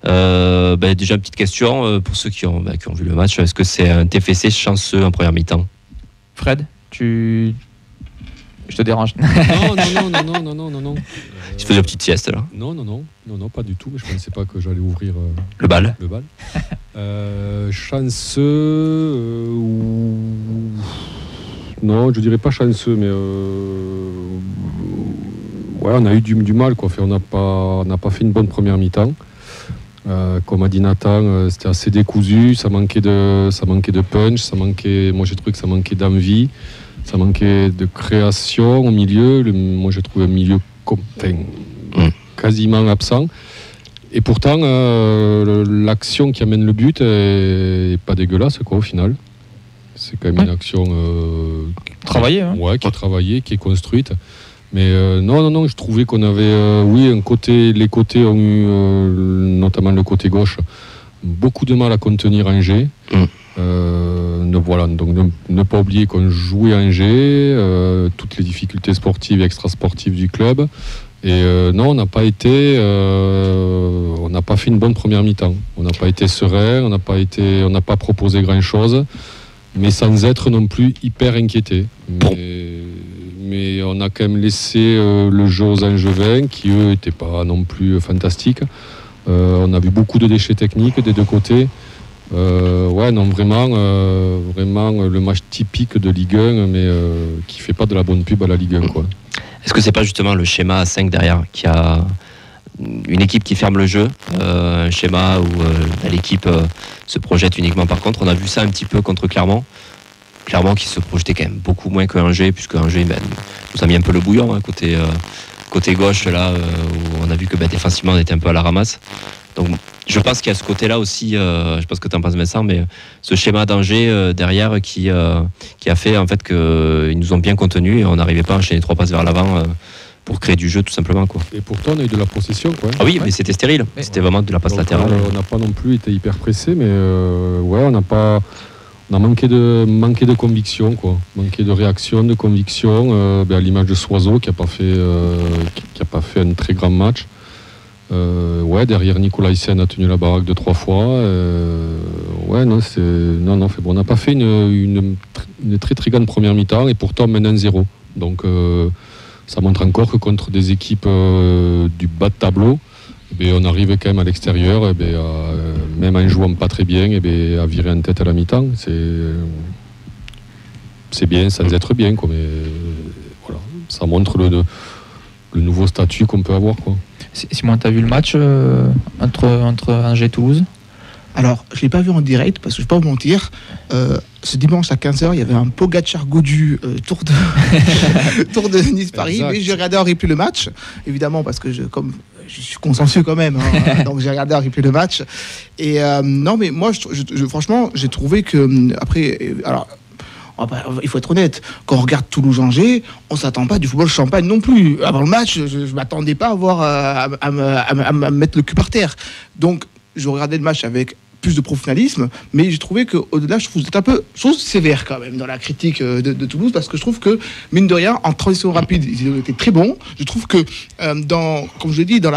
Déjà une petite question pour ceux qui ont vu le match, est-ce que c'est un TFC chanceux en première mi-temps? Fred, je te dérange? Non. Tu faisais une petite sieste là? Non, pas du tout, mais je pensais pas que j'allais ouvrir le bal. Chanceux non, je dirais pas chanceux, mais on a eu du mal quoi. On n'a pas fait une bonne première mi-temps. Comme a dit Nathan, c'était assez décousu, ça manquait de punch, moi j'ai trouvé que ça manquait d'envie, ça manquait de création au milieu. Moi j'ai trouvé un milieu quasiment absent. Et pourtant, l'action qui amène le but est pas dégueulasse au final. C'est quand même une action travaillée, qui est travaillée, qui est construite. Mais non, je trouvais qu'on avait, les côtés ont eu, notamment le côté gauche, beaucoup de mal à contenir Angers. Donc ne pas oublier qu'on jouait Angers, toutes les difficultés sportives et extrasportives du club. Et non, on n'a pas fait une bonne première mi-temps. On n'a pas été serein, on n'a pas proposé grand-chose, mais sans être non plus hyper inquiété. Mais on a quand même laissé le jeu aux Angevins, qui eux n'étaient pas non plus fantastiques. On a vu beaucoup de déchets techniques des deux côtés. Vraiment le match typique de Ligue 1, mais qui fait pas de la bonne pub à la Ligue 1, quoi. Est-ce que c'est pas justement le schéma à 5 derrière qui a une équipe qui ferme le jeu, un schéma où l'équipe se projette uniquement par contre? On a vu ça un petit peu contre Clermont qui se projetait quand même beaucoup moins que Angers, puisque Angers nous a mis un peu le bouillon côté gauche là, où on a vu que défensivement on était un peu à la ramasse. Donc je pense qu'il y a ce côté-là aussi, je sais pas ce que tu en penses Vincent, mais ce schéma d'Angers derrière qui a fait en fait qu'ils nous ont bien contenus et on n'arrivait pas à enchaîner 3 passes vers l'avant pour créer du jeu tout simplement, quoi. Et pourtant on a eu de la possession, quoi. Ah oui, mais c'était stérile, c'était vraiment de la passe latérale. On n'a pas non plus été hyper pressé, mais on a manqué de conviction, quoi. Manqué de réaction, de conviction, à l'image de Soiseau qui a pas fait un très grand match. Derrière Nicolaisen a tenu la baraque 2-3 fois. On n'a pas fait une une très très grande première mi-temps et pourtant mène 1-0. Donc ça montre encore que contre des équipes du bas de tableau, on arrive quand même à l'extérieur, même en jouant pas très bien, à virer en tête à la mi-temps. C'est bien sans être bien, quoi, mais voilà, ça montre le nouveau statut qu'on peut avoir, quoi. Simon, tu as vu le match entre Angers et Toulouse ? Alors, je ne l'ai pas vu en direct parce que je ne vais pas vous mentir. Ce dimanche à 15h, il y avait un Pogacar-Gaudu Tour de Nice-Paris. Exact. Mais j'ai regardé en replay le match, évidemment, parce que je suis consciencieux quand même. Hein, donc j'ai regardé en replay le match. Et non, mais moi, franchement, j'ai trouvé que. Après. Alors, il faut être honnête, quand on regarde Toulouse-Angers, on ne s'attend pas du football champagne non plus. Avant le match, je ne m'attendais pas à me mettre le cul par terre. Donc, je regardais le match avec plus de professionnalisme, mais j'ai trouvé qu'au-delà, je trouve que vous êtes un peu sévère quand même dans la critique de Toulouse, parce que je trouve que, mine de rien, en transition rapide, ils ont été très bons. Je trouve que, comme je l'ai dit, dans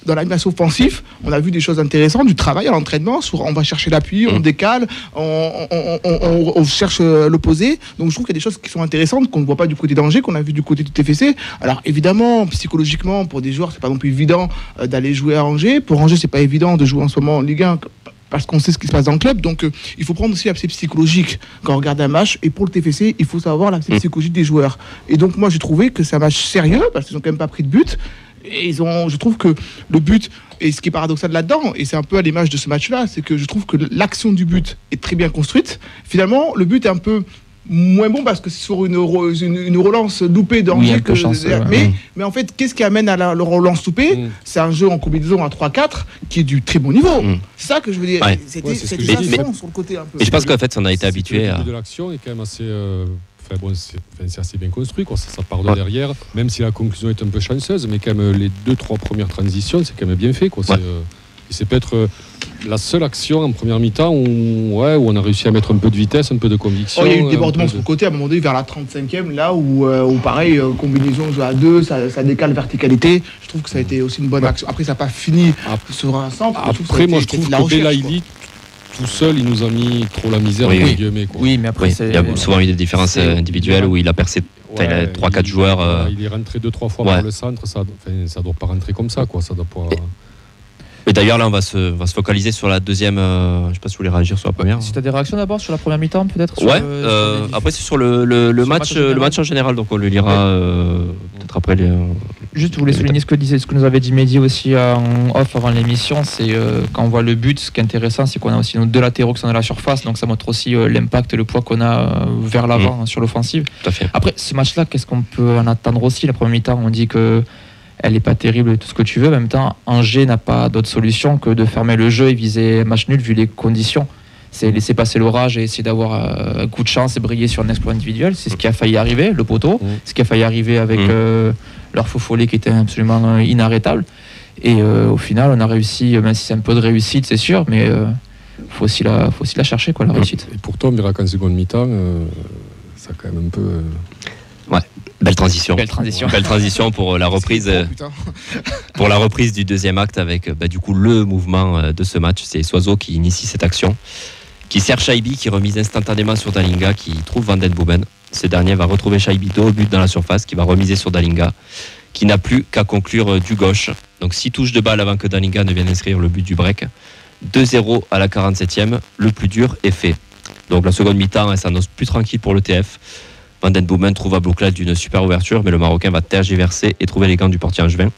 l'animation offensive, on a vu des choses intéressantes, du travail à l'entraînement, on va chercher l'appui, on décale, on cherche l'opposé. Donc je trouve qu'il y a des choses qui sont intéressantes, qu'on ne voit pas du côté d'Angers, qu'on a vu du côté du TFC. Alors évidemment, psychologiquement, pour des joueurs, c'est pas non plus évident d'aller jouer à Angers. Pour Angers, c'est pas évident de jouer en ce moment en Ligue 1, parce qu'on sait ce qui se passe dans le club. Donc il faut prendre aussi l'aspect psychologique quand on regarde un match. Et pour le TFC, il faut savoir l'aspect psychologique des joueurs. Et donc moi, j'ai trouvé que c'est un match sérieux, parce qu'ils n'ont quand même pas pris de but. Et je trouve que le but, et ce qui est paradoxal là-dedans, et c'est un peu à l'image de ce match-là, c'est que je trouve que l'action du but est très bien construite. Finalement, le but est un peu moins bon parce que c'est sur une relance loupée d'Angers. Oui, mais en fait, qu'est-ce qui amène à la relance loupée ? C'est un jeu en combinaison à 3-4 qui est du très bon niveau. C'est ça que je veux dire. Ouais. C'était sur le côté un peu. Et je pense qu'en fait, on a été habitué à. Le début de l'action est quand même assez. C'est assez bien construit, quoi. Ça part de derrière, même si la conclusion est un peu chanceuse, mais quand même les 2-3 premières transitions, c'est quand même bien fait, quoi. C'est peut-être la seule action en première mi-temps où on a réussi à mettre un peu de vitesse, un peu de conviction. Il y a eu le débordement sur le côté à un moment donné vers la 35e, là où pareil, combinaison jeu à 2, ça décale verticalité. Je trouve que ça a été aussi une bonne action. Après, ça n'a pas fini sur un centre. Après, moi je trouve que Belaïli, tout seul, il nous a mis trop la misère, guillemets, quoi. Oui, mais après, il y a souvent eu des différences individuelles où il a percé. Il a 3-4 joueurs. Il est rentré 2-3 fois par le centre, ça doit pas rentrer comme ça, quoi. Ça doit pas. Et d'ailleurs, là, on va se focaliser sur la deuxième. Je ne sais pas si vous voulez réagir sur la première. Si tu as des réactions d'abord sur la première mi-temps, peut-être. Après, c'est sur le match en général, donc on le lira peut-être après. Juste, je voulais souligner ce que nous avait dit Mehdi aussi en off avant l'émission. C'est quand on voit le but, ce qui est intéressant, c'est qu'on a aussi nos deux latéraux qui sont dans la surface, donc ça montre aussi l'impact et le poids qu'on a vers l'avant sur l'offensive. Tout à fait. Après, ce match-là, qu'est-ce qu'on peut en attendre aussi? La première mi-temps, on dit que elle n'est pas terrible, tout ce que tu veux. En même temps, Angers n'a pas d'autre solution que de fermer le jeu et viser un match nul vu les conditions. C'est laisser passer l'orage et essayer d'avoir un coup de chance et briller sur un exploit individuel. C'est ce qui a failli arriver, le poteau. Ce qui a failli arriver avec leur faux follet qui était absolument inarrêtable. Et au final, on a réussi, même si c'est un peu de réussite, c'est sûr, mais faut aussi la chercher, quoi, la réussite. Et pourtant, on verra qu'en seconde mi-temps, ça a quand même un peu... Belle transition. Belle transition. Belle transition pour la reprise. Pour la reprise du deuxième acte avec du coup le mouvement de ce match. C'est Soiseau qui initie cette action, qui sert Shaibi, qui remise instantanément sur Dalinga, qui trouve Van Den Boomen. Ce dernier va retrouver Shaibi dos au but dans la surface, qui va remiser sur Dalinga, qui n'a plus qu'à conclure du gauche. Donc 6 touches de balle avant que Dalinga ne vienne inscrire le but du break. 2-0 à la 47e. Le plus dur est fait. Donc la seconde mi-temps, elle s'annonce plus tranquille pour le TF. Van Den Boomen trouve à Blouclade d'une super ouverture, mais le Marocain va tergiverser et trouver les gants du portier angevin.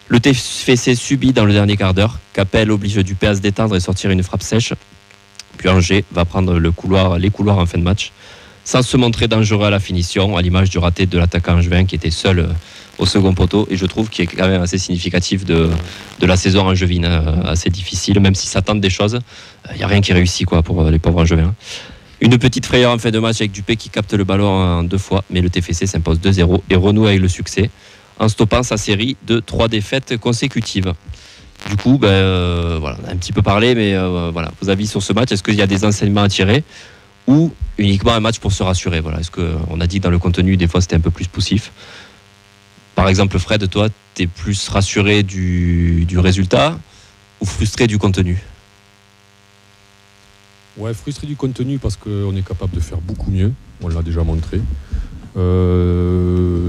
Le TFC subit dans le dernier quart d'heure. Capel oblige Dupé à se détendre et sortir une frappe sèche. Puis Angers va prendre les couloirs en fin de match, sans se montrer dangereux à la finition, à l'image du raté de l'attaquant angevin qui était seul au second poteau. Et je trouve qu'il est quand même assez significatif de la saison angevine, assez difficile, même si ça tente des choses. Il n'y a rien qui réussit, quoi, pour les pauvres angevins. Une petite frayeur en fin de match avec Dupé qui capte le ballon en 2 fois, mais le TFC s'impose 2-0 et renoue avec le succès en stoppant sa série de 3 défaites consécutives. Du coup, voilà, on a un petit peu parlé, mais voilà, vos avis sur ce match, est-ce qu'il y a des enseignements à tirer ou uniquement un match pour se rassurer? Voilà, est-ce qu'on a dit que dans le contenu, des fois, c'était un peu plus poussif? Par exemple, Fred, toi, t'es plus rassuré du résultat ou frustré du contenu? Ouais, frustré du contenu parce qu'on est capable de faire beaucoup mieux. On l'a déjà montré.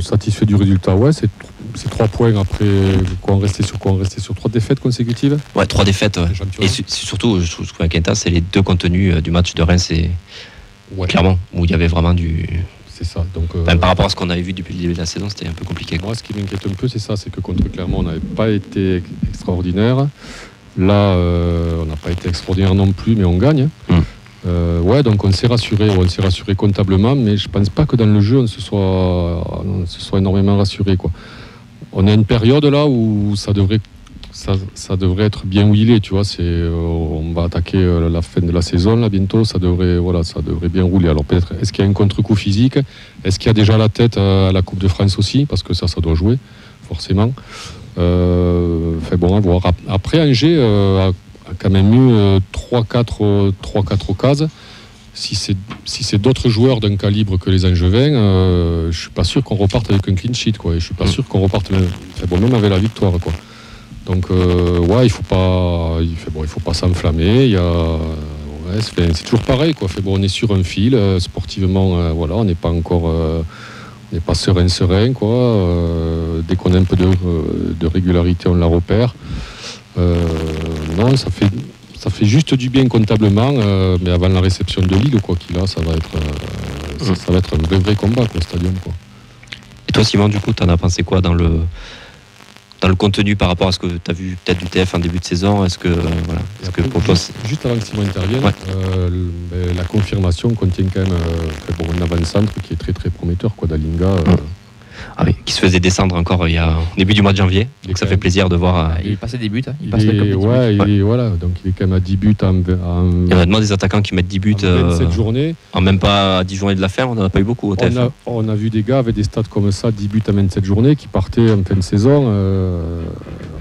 Satisfait du résultat, ouais, c'est 3 points après quoi, on restait sur 3 défaites consécutives. Ouais, 3 défaites. Ouais. Et c'est surtout, je trouve qu'à Quinta, c'est les 2 contenus du match de Reims, c'est clairement où il y avait vraiment du. C'est ça. Donc, par rapport à ce qu'on avait vu depuis le début de la saison, c'était un peu compliqué. Moi, ce qui m'inquiète un peu, c'est ça, c'est que contre Clermont, on n'avait pas été extraordinaire. Là, on n'a pas été extraordinaire non plus, mais on gagne. Ouais, donc on s'est rassuré comptablement, mais je pense pas que dans le jeu on se soit énormément rassuré, quoi. On a une période là où ça devrait être bien huilé, tu vois. On va attaquer la fin de la saison là bientôt, ça devrait bien rouler. Alors peut-être, est-ce qu'il y a un contre-coup physique? Est-ce qu'il y a déjà la tête à la Coupe de France aussi, parce que ça doit jouer forcément. Bon, à voir. Après Angers a quand même eu 3-4 occasions. Si c'est d'autres joueurs d'un calibre que les Angevins, je suis pas sûr qu'on reparte avec un clean sheet, quoi. Et je suis pas sûr qu'on reparte même avec la victoire, quoi. Donc ouais, il faut pas s'enflammer. C'est toujours pareil, quoi. On est sur un fil sportivement, voilà, on n'est pas encore, on n'est pas serein, quoi. Dès qu'on a un peu de régularité, on la repère. Non, ça fait juste du bien comptablement, mais avant la réception de Lille, quoi qu'il a, ça va être un vrai combat, quoi, au stadium, quoi. Et toi, Simon, du coup, t'en as pensé quoi dans le contenu par rapport à ce que tu as vu peut-être du TF en début de saison? Est-ce que pour toi, juste avant que Simon intervienne, la confirmation contient quand même un avant-centre qui est très très prometteur, quoi, d'Alinga. Ah oui, qui se faisait descendre encore il y a au début du mois de janvier. Donc ça fait plaisir de voir. Il passe des buts. Voilà, donc il est quand même à 10 buts. Il y a vraiment des attaquants qui mettent 10 buts en 27 journées. En même pas à 10 journées de la fin, on n'en a pas eu beaucoup au TF. On a vu des gars avec des stats comme ça, 10 buts à 27 journées, qui partaient en fin de saison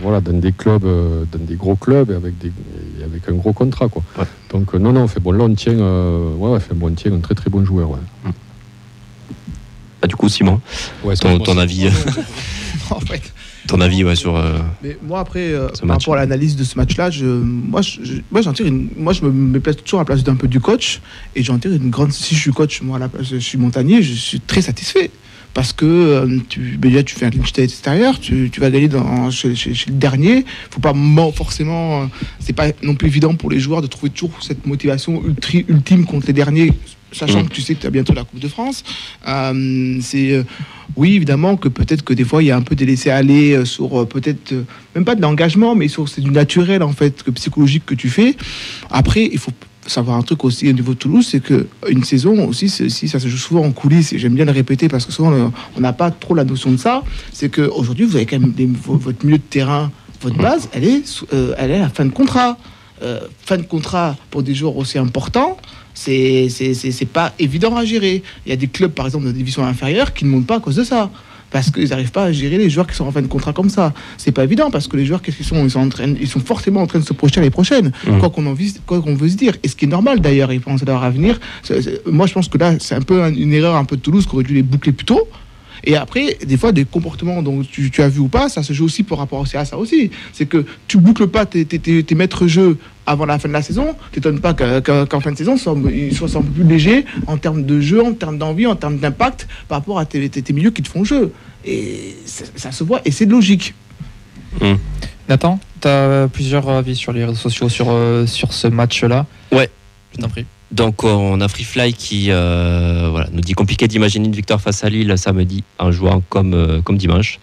dans des clubs, dans des gros clubs, avec un gros contrat, quoi. Ouais. Donc là on tient, on tient un très très bon joueur. Ouais. Du coup, Simon, ton avis, en fait, ton avis sur. Mais moi après, par rapport à l'analyse de ce match-là, moi je me place toujours à la place d'un peu du coach et j'en tire une grande. Si je suis coach, moi à la place, je suis Montagnier, je suis très satisfait. Parce que déjà tu fais un clean sheet extérieur, tu vas gagner chez le dernier. Faut pas forcément, c'est pas non plus évident pour les joueurs de trouver toujours cette motivation ultime contre les derniers, sachant que tu sais que tu as bientôt la Coupe de France. Oui, évidemment que peut-être que des fois il y a un peu des laissés-aller sur peut-être même pas de l'engagement, mais c'est du naturel en fait, que psychologique que tu fais. Après, il faut savoir un truc aussi au niveau de Toulouse, c'est qu'une saison aussi, ça se joue souvent en coulisses, et j'aime bien le répéter parce que souvent on n'a pas trop la notion de ça, c'est qu'aujourd'hui vous avez quand même votre milieu de terrain, votre base, elle est à la fin de contrat. Fin de contrat pour des joueurs aussi importants, c'est pas évident à gérer. Il y a des clubs par exemple de division inférieure qui ne montent pas à cause de ça. Parce qu'ils n'arrivent pas à gérer les joueurs qui sont en fin de contrat comme ça. C'est pas évident parce que les joueurs, qu'est-ce qu'ils sont ? Ils sont forcément en train de se projeter à l'année prochaine. Quoi qu'on veut se dire. Et ce qui est normal d'ailleurs, ils pensent à leur avenir. Moi, je pense que là, c'est un peu une erreur un peu de Toulouse qui aurait dû les boucler plus tôt. Et après, des fois, des comportements dont tu as vu ou pas, ça se joue aussi par rapport à ça aussi. C'est que tu boucles pas tes maîtres jeux avant la fin de la saison. T'étonnes pas qu'en fin de saison, ils soient un peu plus légers en termes de jeu, en termes d'envie, en termes d'impact par rapport à tes milieux qui te font jeu. Et ça se voit et c'est logique. Nathan, tu as plusieurs avis sur les réseaux sociaux sur ce match-là. Ouais. Je t'en prie. Donc on a Freefly qui nous dit compliqué d'imaginer une victoire face à Lille samedi en jouant comme dimanche.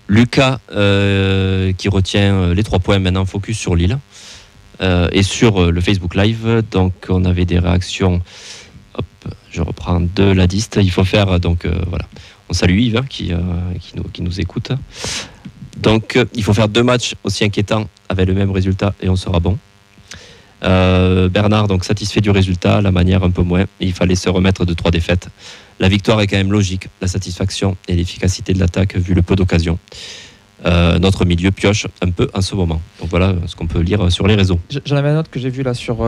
Lucas qui retient les 3 points maintenant, focus sur Lille et sur le Facebook Live. Donc on avait des réactions. Hop, je reprends de la liste. Il faut faire on salue Yves qui nous écoute. Donc il faut faire 2 matchs aussi inquiétants avec le même résultat et on sera bon. Bernard, donc satisfait du résultat, la manière un peu moins. Il fallait se remettre de 3 défaites. La victoire est quand même logique, la satisfaction et l'efficacité de l'attaque vu le peu d'occasions. notre milieu pioche un peu en ce moment. Donc voilà ce qu'on peut lire sur les réseaux. J'en avais un autre que j'ai vu là sur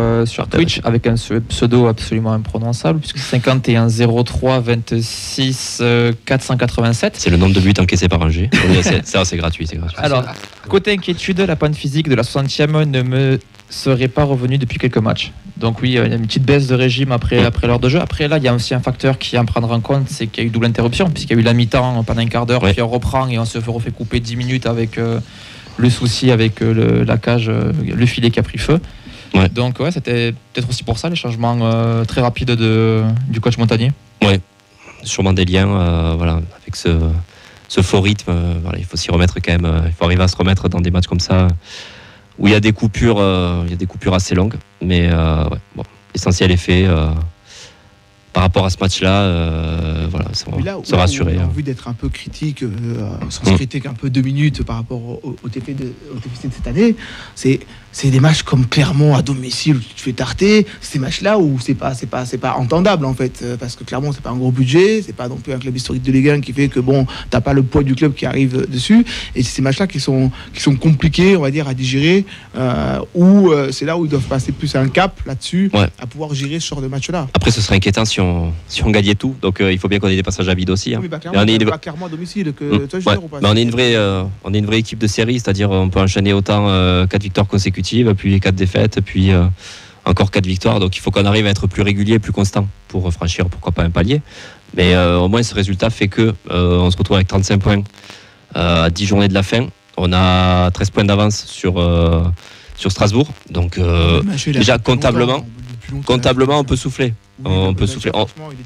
Twitch avec un pseudo absolument imprononçable, puisque c'est 51 03 26 487. C'est le nombre de buts encaissés par Angers. C'est gratuit. Alors, côté inquiétude, la pointe physique de la 60e ne me serait pas revenue depuis quelques matchs. Donc oui, il y a une petite baisse de régime après l'heure de jeu. Après là, il y a aussi un facteur qui est à prendre en compte, c'est qu'il y a eu double interruption, puisqu'il y a eu la mi-temps pendant un quart d'heure, puis on reprend et on se refait couper 10 minutes avec le souci avec la cage, le filet qui a pris feu. Ouais. Donc ouais, c'était peut-être aussi pour ça les changements très rapides du coach Montagnier. Ouais, sûrement des liens, voilà, avec ce faux rythme. Voilà, il faut s'y remettre quand même. Il faut arriver à se remettre dans des matchs comme ça où il y a des coupures assez longues. Mais ouais, bon, l'essentiel est fait. Par rapport à ce match-là, voilà, se rassurer. J'ai envie d'être un peu critique, sans critique un peu 2 minutes par rapport au TFC de cette année. C'est des matchs comme Clermont à domicile où tu te fais tarter. Ces matchs-là où c'est pas entendable en fait, parce que Clermont c'est pas un gros budget, c'est pas non plus un club historique de Ligue 1 qui fait que bon, t'as pas le poids du club qui arrive dessus. Et c'est ces matchs-là qui sont compliqués, on va dire, à digérer, où c'est là où ils doivent passer plus un cap là-dessus, à pouvoir gérer ce genre de match-là. Après, ce serait inquiétant si on gagnait tout, donc il faut bien qu'on ait des passages à vide aussi. Hein. Oui, Clermont à domicile que toi, ou pas. Mais on est une vraie équipe de série, c'est-à-dire on peut enchaîner autant 4 victoires consécutives, puis 4 défaites, puis encore 4 victoires. Donc il faut qu'on arrive à être plus régulier, plus constant pour franchir, pourquoi pas un palier. Mais au moins ce résultat fait que on se retrouve avec 35 points à 10 journées de la fin. On a 13 points d'avance sur Strasbourg. Donc déjà comptablement, on peut souffler. Oui, on peut souffler.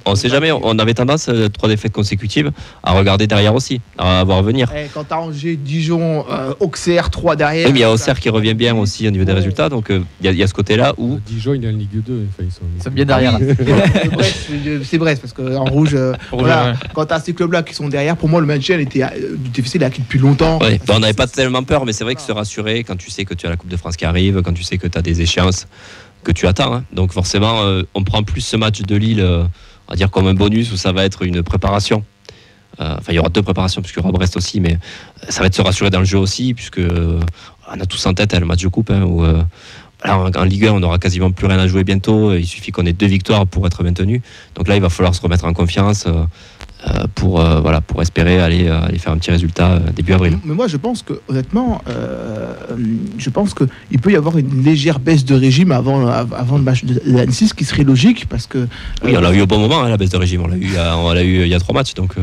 On sait jamais. On avait tendance, 3 défaites consécutives, à regarder derrière aussi, à voir venir. Quand t'as Angers, Dijon, Auxerre, 3 derrière. Oui, mais il y a Auxerre qui revient bien aussi au niveau des résultats. Donc il y a ce côté-là où. Dijon, il est en Ligue 2. Ils sont bien derrière. C'est Brest, parce qu'en rouge, voilà, quand t'as ces clubs-là qui sont derrière, pour moi, le maintien du TFC, il est acquis depuis longtemps. Ouais, on n'avait pas tellement peur, mais c'est vrai que se rassurer quand tu sais que tu as la Coupe de France qui arrive, quand tu sais que tu as des échéances que tu attends. Hein. Donc forcément, on prend plus ce match de Lille, on va dire comme un bonus, où ça va être une préparation. Enfin, il y aura 2 préparations, puisqu'il y aura Brest aussi, mais ça va être se rassurer dans le jeu aussi, puisque on a tous en tête le match de coupe, hein, où en Ligue 1, on n'aura quasiment plus rien à jouer bientôt. Il suffit qu'on ait 2 victoires pour être maintenu. Donc là, il va falloir se remettre en confiance pour espérer aller faire un petit résultat début avril. Mais moi, je pense que honnêtement, il peut y avoir une légère baisse de régime avant le match de Annecy, ce qui serait logique, parce que oui, on l'a eu au bon moment, hein, la baisse de régime. On l'a eu il y a 3 matchs, donc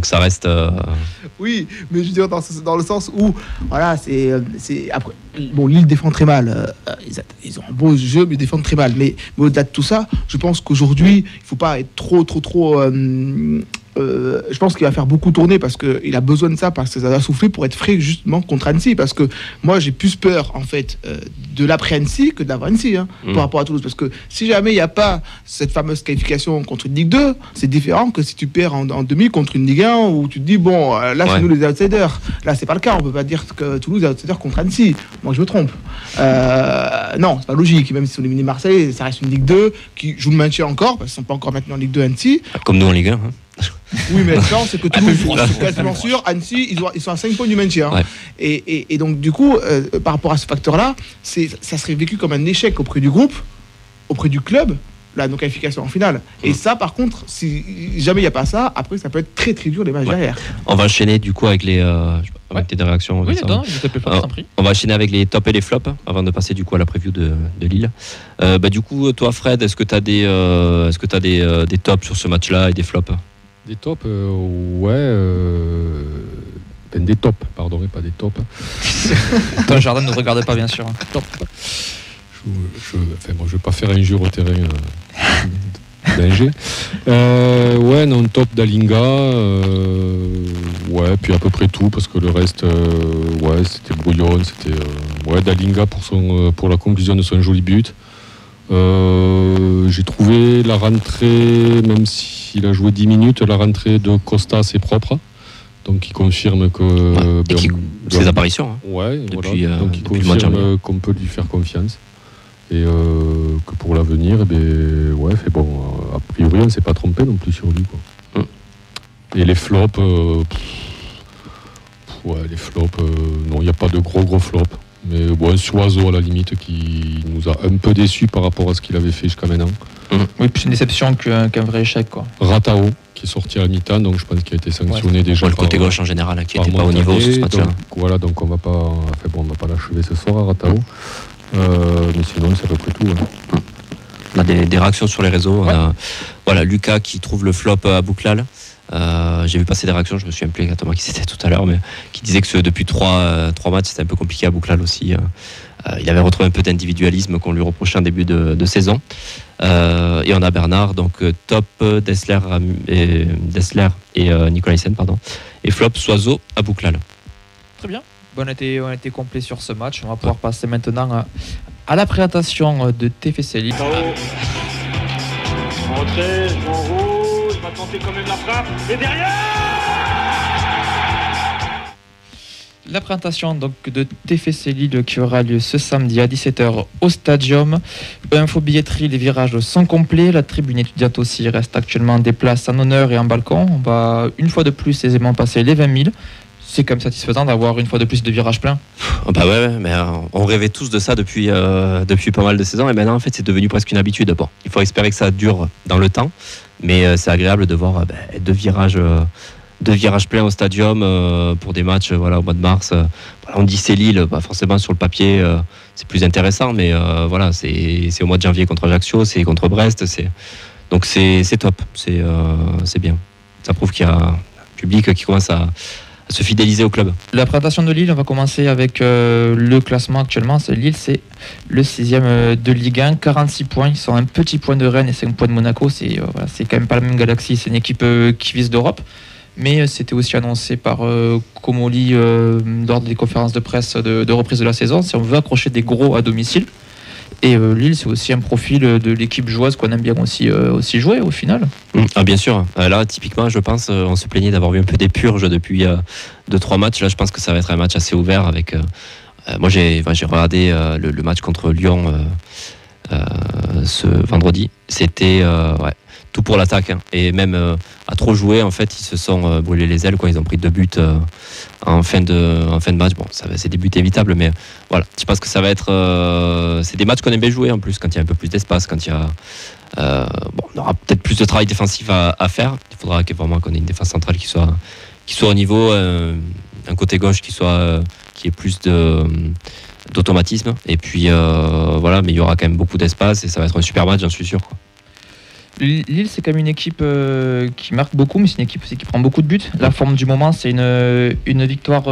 ça reste. Oui, mais je veux dire dans le sens où voilà, c'est après. Bon, Lille défend très mal. Ils ont un beau jeu, mais ils défendent très mal. Mais au-delà de tout ça, je pense qu'aujourd'hui, il ne faut pas être trop. Je pense qu'il va faire beaucoup tourner parce qu'il a besoin de ça, parce que ça va souffler pour être frais justement contre Annecy. Parce que moi, j'ai plus peur en fait de l'après-Annecy que de l'avant-Annecy par rapport à Toulouse. Parce que si jamais il n'y a pas cette fameuse qualification contre une Ligue 2, c'est différent que si tu perds en demi contre une Ligue 1 où tu te dis, bon, là, c'est nous les outsiders. Là, c'est pas le cas. On peut pas dire que Toulouse est outsider contre Annecy. Moi, je me trompe. Non, c'est pas logique. Même si on élimine Marseille, ça reste une Ligue 2 qui joue le maintien encore, parce qu'ils sont pas encore maintenant en Ligue 2 Annecy. Comme nous en Ligue 1. Hein. Oui, mais maintenant, c'est que Toulouse, c'est quasiment sûr. Annecy, ils sont à 5 points du maintien. Ouais. Et donc, du coup, par rapport à ce facteur-là, ça serait vécu comme un échec auprès du groupe, auprès du club, la non-qualification en finale. Et ça, par contre, si jamais il n'y a pas ça, après, ça peut être très très dur les matchs derrière. On va enchaîner du coup avec les. Avec tes réactions. Oui, on va enchaîner avec les tops et les flops avant de passer du coup à la preview de Lille. Du coup, toi, Fred, est-ce que tu as des tops sur ce match-là et des flops? Des tops, ouais. Des tops, pardon, et pas des tops. Ton jardin ne nous regarde pas, bien sûr. Top. Je vais pas faire injure au terrain d'Angers. Ouais, non, top d'Alinga. Ouais, puis à peu près tout, parce que le reste, ouais, c'était brouillon. C'était d'Alinga pour la conclusion de son joli but. J'ai trouvé la rentrée, même s'il a joué 10 minutes, la rentrée de Costa assez propre. Donc il confirme que ses apparitions. Hein. Ouais, depuis, voilà. Donc il confirme qu'on peut lui faire confiance. Et que pour l'avenir, ouais, fait bon, a priori on ne s'est pas trompé non plus sur lui, quoi. Et les flops, Ouais, les flops, non, il n'y a pas de gros flops. Mais bon, Soiseau à la limite qui nous a un peu déçus par rapport à ce qu'il avait fait jusqu'à maintenant. Oui, plus une déception qu'un vrai échec, quoi. Ratao qui est sorti à la mi-temps, donc je pense qu'il a été sanctionné déjà. Le côté gauche en général, qui n'était pas au niveau sur ce match-là. Voilà, donc on va pas l'achever ce soir à Ratao. Mais sinon, c'est à peu près tout. Hein. On a des réactions sur les réseaux. Ouais. On a Lucas qui trouve le flop à Bouklal. J'ai vu passer des réactions, je me suis appelé exactement qui c'était tout à l'heure, mais qui disait que depuis trois matchs c'était un peu compliqué à Bouklal aussi. Il avait retrouvé un peu d'individualisme qu'on lui reprochait en début de saison. Et on a Bernard, donc top Dessler et Nicolas Hyssen, pardon. Et flop Soiseau à Bouklal. Très bien. Bon, on a été complet sur ce match. On va pouvoir passer maintenant à la présentation de TFC Lille. En retrait, en rouge, va tenter quand même la frappe. Et derrière la présentation donc de TFC Lille qui aura lieu ce samedi à 17h au Stadium. Info billetterie, les virages sont complets. La tribune étudiante aussi reste actuellement des places en honneur et en balcon. On va une fois de plus aisément passer les 20 000. C'est quand même satisfaisant d'avoir une fois de plus de virages pleins. Bah ouais, mais on rêvait tous de ça depuis pas mal de saisons et maintenant en fait c'est devenu presque une habitude. Bon, il faut espérer que ça dure dans le temps, mais c'est agréable de voir deux virages pleins au Stadium pour des matchs au mois de mars. On dit c'est Lille, forcément sur le papier c'est plus intéressant, mais c'est au mois de janvier contre Ajaccio, c'est contre Brest, donc c'est top, c'est bien. Ça prouve qu'il y a un public qui commence à se fidéliser au club. La présentation de Lille, on va commencer avec le classement actuellement. Lille, c'est le 6e de Ligue 1, 46 points. Ils sont un petit point de Rennes et 5 points de Monaco. C'est quand même pas la même galaxie. C'est une équipe qui vise d'Europe. Mais c'était aussi annoncé par Comolli lors des conférences de presse de reprise de la saison. Si on veut accrocher des gros à domicile. Et Lille, c'est aussi un profil de l'équipe joueuse qu'on aime bien aussi jouer au final. Ah bien sûr. Là, typiquement, je pense, on se plaignait d'avoir vu un peu des purges depuis 2-3 matchs. Là, je pense que ça va être un match assez ouvert. Avec. Moi, j'ai regardé le match contre Lyon ce vendredi. C'était tout pour l'attaque. Hein. Et même à trop jouer, en fait, ils se sont brûlés les ailes. Ils ont pris 2 buts en fin de match. Bon, c'est des buts évitables, mais voilà. Je pense que ça va être. C'est des matchs qu'on aime bien jouer en plus, quand il y a un peu plus d'espace, quand il y a. On aura peut-être plus de travail défensif à faire. Il faudra vraiment qu'on ait une défense centrale qui soit au niveau, un côté gauche qui ait plus d'automatisme. Et puis mais il y aura quand même beaucoup d'espace et ça va être un super match, j'en suis sûr. Lille, c'est quand même une équipe qui marque beaucoup, mais c'est une équipe aussi qui prend beaucoup de buts. La forme du moment, c'est une victoire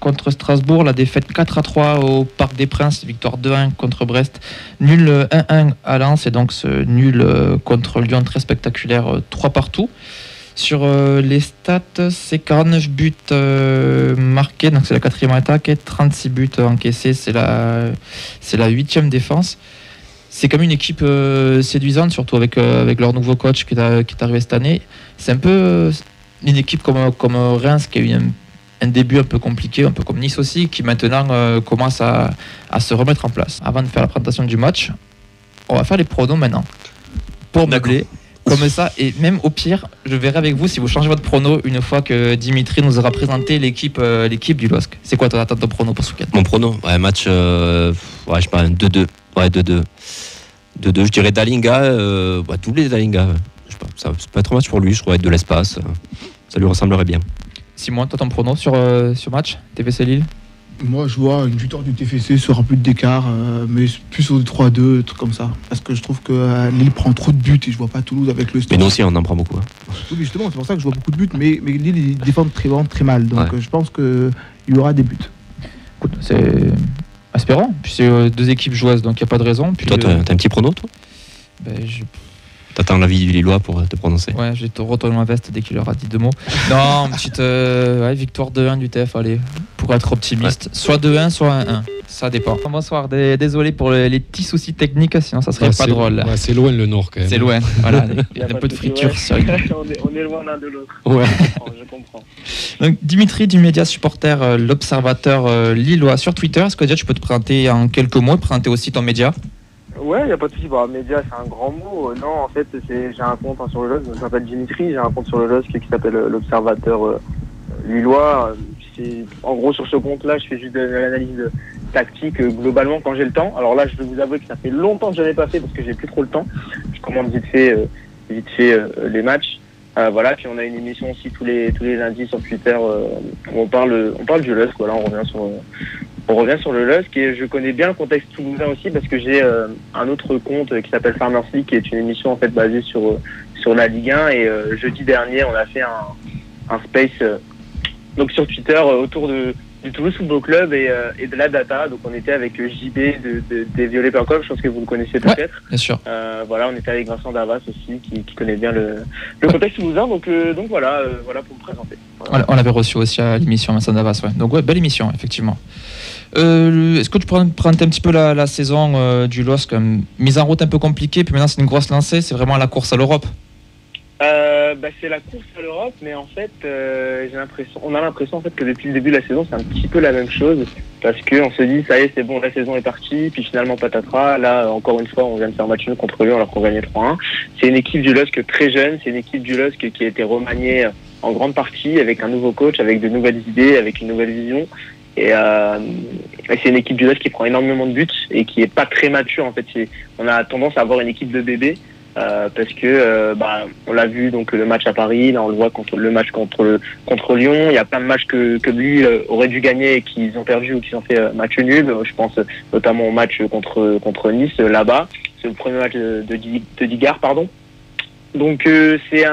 contre Strasbourg, la défaite 4-3 au Parc des Princes, victoire 2-1 contre Brest, nul 1-1 à Lens, et donc ce nul contre Lyon très spectaculaire, 3 partout. Sur les stats, c'est 49 buts marqués, donc c'est la 4e attaque, et 36 buts encaissés, c'est la 8e défense. C'est quand même une équipe séduisante, surtout avec leur nouveau coach qui est arrivé cette année. C'est un peu une équipe comme Reims qui a eu un début un peu compliqué, un peu comme Nice aussi, qui maintenant commence à se remettre en place. Avant de faire la présentation du match, on va faire les pronos maintenant. Pour meubler, comme ça, et même au pire, je verrai avec vous si vous changez votre prono une fois que Dimitri nous aura présenté l'équipe du LOSC. C'est quoi ton prono pour ce week-end ? Mon prono, match, je sais pas, un 2-2. Ouais, 2-2. 2-2, je dirais Dalinga, doublé Dalinga. Je sais pas, ça peut être un match pour lui, je trouve, avec de l'espace. Ça lui ressemblerait bien. Simon, toi ton prono sur match TFC Lille ? Moi, je vois une victoire du TFC sur un but d'écart, mais plus au 3-2, truc comme ça. Parce que je trouve que Lille prend trop de buts et je vois pas Toulouse avec le stade. Mais nous aussi, on en prend beaucoup. Hein. Oui, justement, c'est pour ça que je vois beaucoup de buts, mais Lille, ils défendent très mal. Donc je pense qu'il y aura des buts. Écoute, c'est... Espérons. Puis c'est 2 équipes joueuses, donc il n'y a pas de raison. Puis toi, t'as un petit prono, toi ? T'attends l'avis du Lillois pour te prononcer. Ouais, je vais te retourner ma veste dès qu'il aura dit 2 mots. Non, petite victoire 2-1 du TF, allez, pour être optimiste. Ouais. Soit 2-1, soit 1-1. Ça dépend. Bonsoir, désolé pour les petits soucis techniques, sinon ça serait pas drôle. Ouais, c'est loin le nord quand même. C'est loin, voilà. Il y a un peu de friture. On est loin l'un de l'autre. Ouais. Je comprends. Donc, Dimitri du média supporter, l'observateur lillois sur Twitter. Est-ce que déjà tu peux te présenter en quelques mots, présenter aussi ton média ? Ouais, il n'y a pas de souci. Média, c'est un grand mot. Non, en fait, j'ai un compte sur le LOSC, je m'appelle Dimitri, j'ai un compte sur le LOSC qui s'appelle l'Observateur Lillois. en gros, sur ce compte-là, je fais juste de l'analyse tactique globalement quand j'ai le temps. Alors là, je vais vous avouer que ça fait longtemps que je n'avais pas fait parce que j'ai plus trop le temps. Je commande vite fait les matchs. Voilà, puis on a une émission aussi tous les lundis sur Twitter où on parle du LOSC. Voilà, on revient sur le LOSC et je connais bien le contexte toulousain aussi parce que j'ai un autre compte qui s'appelle Farmers League, qui est une émission en fait basée sur la Ligue 1 et jeudi dernier on a fait un space donc sur Twitter autour du Toulouse Football Club et de la data. Donc on était avec JB des Violets.com, je pense que vous le connaissez peut-être. Ouais, bien sûr. Voilà, on était avec Vincent Davas aussi qui connaît bien le contexte toulousain. Donc voilà pour me présenter. Voilà. On l'avait reçu aussi à l'émission Vincent Davas, ouais. Donc ouais, belle émission effectivement. Est-ce que tu pourrais présenter un petit peu la saison du LOSC, mise en route un peu compliquée, puis maintenant c'est une grosse lancée, c'est vraiment la course à l'Europe? C'est la course à l'Europe, mais en fait, on a l'impression en fait que depuis le début de la saison, c'est un petit peu la même chose, parce que on se dit ça y est, c'est bon, la saison est partie, puis finalement patatras. Là, encore une fois, on vient de faire match nul contre Lyon alors qu'on gagnait 3-1. C'est une équipe du LOSC très jeune, c'est une équipe du LOSC qui a été remaniée en grande partie avec un nouveau coach, avec de nouvelles idées, avec une nouvelle vision. Et c'est une équipe du LOSC qui prend énormément de buts et qui est pas très mature en fait. On a tendance à avoir une équipe de bébés. Parce que on l'a vu donc le match à Paris, là on le voit le match contre Lyon. Il y a plein de matchs que lui aurait dû gagner et qu'ils ont perdu ou qu'ils ont fait match nul. Je pense notamment au match contre Nice là-bas. C'est le premier match de Digard, pardon. Donc c'est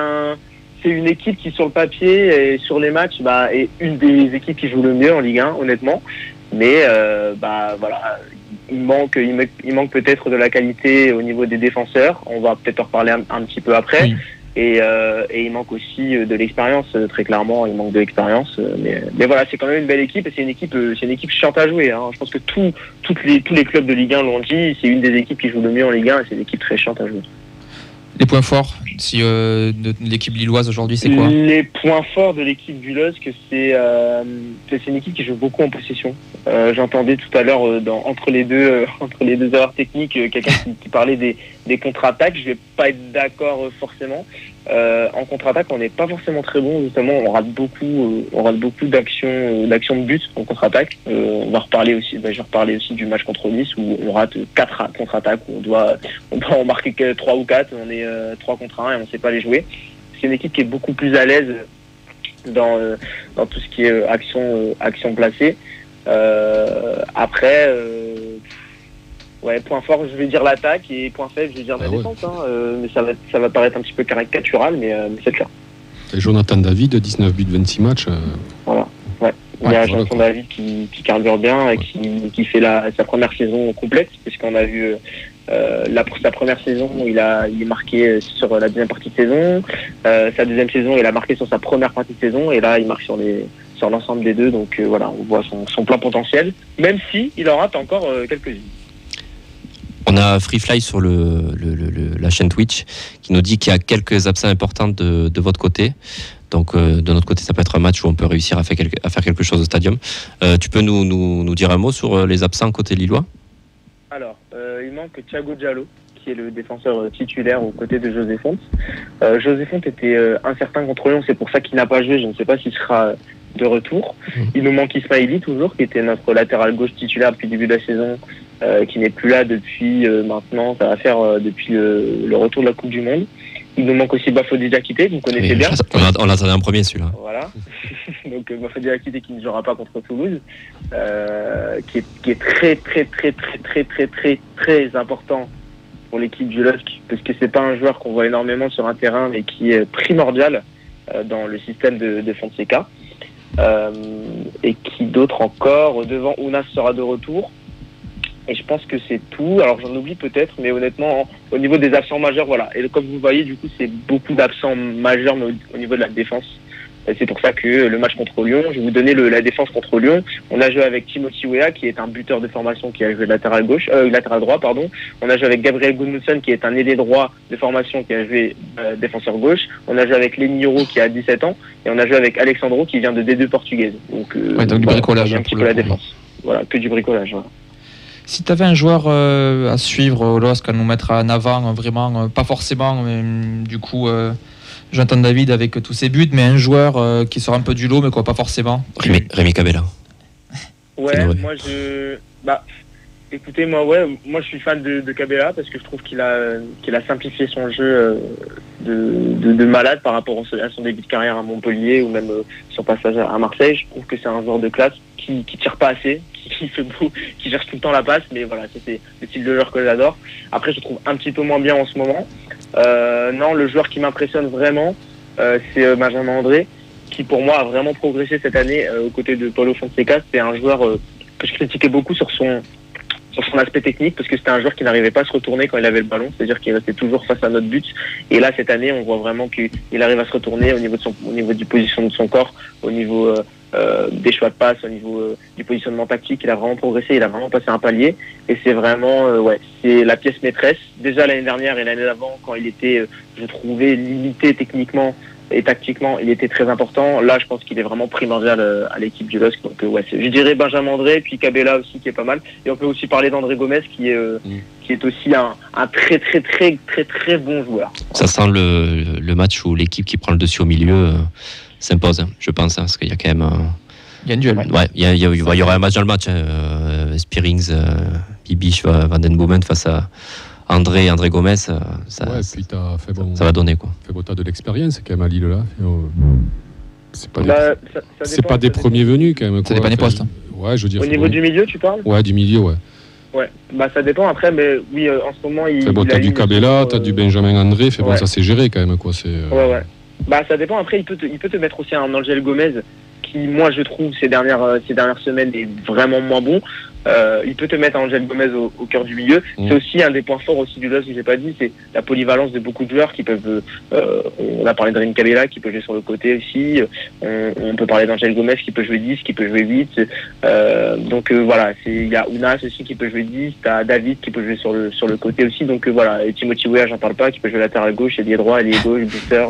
une équipe qui sur le papier et sur les matchs est une des équipes qui joue le mieux en Ligue 1 honnêtement. Mais voilà, il manque peut-être de la qualité au niveau des défenseurs. On va peut-être en reparler un petit peu après. Oui. Et il manque aussi de l'expérience, très clairement. Il manque de l'expérience. Mais voilà, c'est quand même une belle équipe et c'est une équipe chiante à jouer. Hein. Je pense que tous les clubs de Ligue 1 l'ont dit. C'est une des équipes qui joue le mieux en Ligue 1 et c'est une équipe très chiante à jouer. Les points forts de l'équipe lilloise aujourd'hui, c'est quoi? Les points forts de l'équipe du LOSC, c'est une équipe qui joue beaucoup en possession. J'entendais tout à l'heure entre les deux erreurs techniques quelqu'un qui parlait des contre-attaques. Je vais pas être d'accord forcément. En contre-attaque, on n'est pas forcément très bon. Justement, on rate beaucoup d'actions de but en contre-attaque. On va reparler aussi. Je vais reparler aussi du match contre Nice où on rate 4 contre-attaques où on doit en marquer que 3 ou 4. On est 3 contre 1 et on ne sait pas les jouer. C'est une équipe qui est beaucoup plus à l'aise dans tout ce qui est action placée. Après. Ouais, point fort, je vais dire l'attaque et point faible, je vais dire la défense. Mais ça va paraître un petit peu caricatural, mais c'est le cas. Et Jonathan David, 19 buts, 26 matchs. Voilà. Ouais. Il y a Jonathan David qui carbure bien et qui fait sa première saison complète, puisqu'on a vu sa première saison, il est marqué sur la deuxième partie de saison. Sa deuxième saison, il a marqué sur sa première partie de saison, et là, il marque sur l'ensemble des deux. Donc voilà, on voit son plein potentiel, même si il en rate encore quelques-unes. On a Freefly sur la chaîne Twitch qui nous dit qu'il y a quelques absents importants de votre côté. Donc de notre côté, ça peut être un match où on peut réussir à faire quelque chose au stadium. Tu peux nous dire un mot sur les absents côté lillois? Alors, il manque Thiago Diallo, qui est le défenseur titulaire aux côtés de José Fonte. José Fonte était incertain contre Lyon, c'est pour ça qu'il n'a pas joué. Je ne sais pas s'il sera de retour. Il nous manque Ismaili toujours, qui était notre latéral gauche titulaire depuis le début de la saison, qui n'est plus là depuis maintenant, ça va faire depuis le retour de la Coupe du Monde. Il nous manque aussi Bafodé Diakité, que vous connaissez bien. On l'attendait en premier celui-là. Voilà. Donc Bafodé Diakité qui ne jouera pas contre Toulouse, qui est très très très très très très très très important pour l'équipe du LOSC, parce que c'est pas un joueur qu'on voit énormément sur un terrain, mais qui est primordial dans le système de Fonseca. Et qui d'autre encore? Devant, Ounas sera de retour. Et je pense que c'est tout. Alors j'en oublie peut-être, mais honnêtement, au niveau des absents majeurs, voilà. Et comme vous voyez, du coup, c'est beaucoup d'absents majeurs, mais au niveau de la défense. Et c'est pour ça que le match contre Lyon, je vais vous donner la défense contre Lyon. On a joué avec Timothy Weah, qui est un buteur de formation qui a joué latéral droit, pardon. On a joué avec Gabriel Gudmundsson, qui est un ailier droit de formation qui a joué défenseur gauche. On a joué avec Lenny Yoro, qui a 17 ans. Et on a joué avec Alexandro, qui vient de D2 portugaise. Donc du bricolage. Un petit peu la défense. Voilà, que du bricolage. Voilà. Si tu avais un joueur à suivre au LOSC, à nous mettre en avant, vraiment, pas forcément, mais du coup, Jonathan David avec tous ses buts, mais un joueur qui sort un peu du lot, mais quoi, pas forcément. Rémi Cabella. Ouais, moi écoutez, moi je suis fan de Cabella parce que je trouve qu'il a simplifié son jeu de malade par rapport à son début de carrière à Montpellier ou même son passage à Marseille. Je trouve que c'est un joueur de classe qui tire pas assez, qui fait beau, qui cherche tout le temps la passe, mais voilà, c'est le style de joueur que j'adore. Après, je trouve un petit peu moins bien en ce moment. Non, le joueur qui m'impressionne vraiment, c'est Benjamin André, qui pour moi a vraiment progressé cette année aux côtés de Paulo Fonseca. C'est un joueur que je critiquais beaucoup sur son aspect technique, parce que c'était un joueur qui n'arrivait pas à se retourner quand il avait le ballon, c'est-à-dire qu'il restait toujours face à notre but. Et là, cette année, on voit vraiment qu'il arrive à se retourner au niveau du position de son corps, au niveau des choix de passe, au niveau du positionnement tactique. Il a vraiment progressé, il a vraiment passé un palier. Et c'est vraiment, c'est la pièce maîtresse. Déjà l'année dernière et l'année d'avant, quand il était, je trouvais, limité techniquement et tactiquement, il était très important. Là, je pense qu'il est vraiment primordial à l'équipe du LOSC. Donc, je dirais Benjamin André, puis Cabella aussi, qui est pas mal. Et on peut aussi parler d'André Gomez, qui est aussi un très, très, très, très, très bon joueur. Ça sent le match où l'équipe qui prend le dessus au milieu s'impose, je pense, parce qu'il y a quand même... Il y a un duel. Ouais, il y aura un match dans le match. Spearings, Bibiche, Van den Boomen face à André Gomez, ça va donner quoi. T'as de l'expérience quand même à Lille là. C'est pas des premiers venus quand même. Ça dépend des postes. Ouais, je veux dire. Au niveau du milieu, tu parles ? Ouais, du milieu, ouais. Ouais, ça dépend après, mais oui, en ce moment t'as du Cabella, t'as du Benjamin André, ça c'est géré quand même quoi. Ouais. Ça dépend. Après, il peut te mettre aussi un Angel Gomez qui, moi, je trouve ces dernières semaines est vraiment moins bon. Il peut te mettre Angel Gomez au cœur du milieu. C'est aussi un des points forts aussi du LOSC que j'ai pas dit, c'est la polyvalence de beaucoup de joueurs qui peuvent. On a parlé de Rémi Cabella qui peut jouer sur le côté aussi. On peut parler d'Angel Gomez qui peut jouer 10, qui peut jouer 8. Donc voilà, il y a Ounas aussi qui peut jouer 10. T'as David qui peut jouer sur le côté aussi. Donc voilà, et Timothy Weah, j'en parle pas, qui peut jouer latéral gauche, ailier droit, ailier gauche, buteur.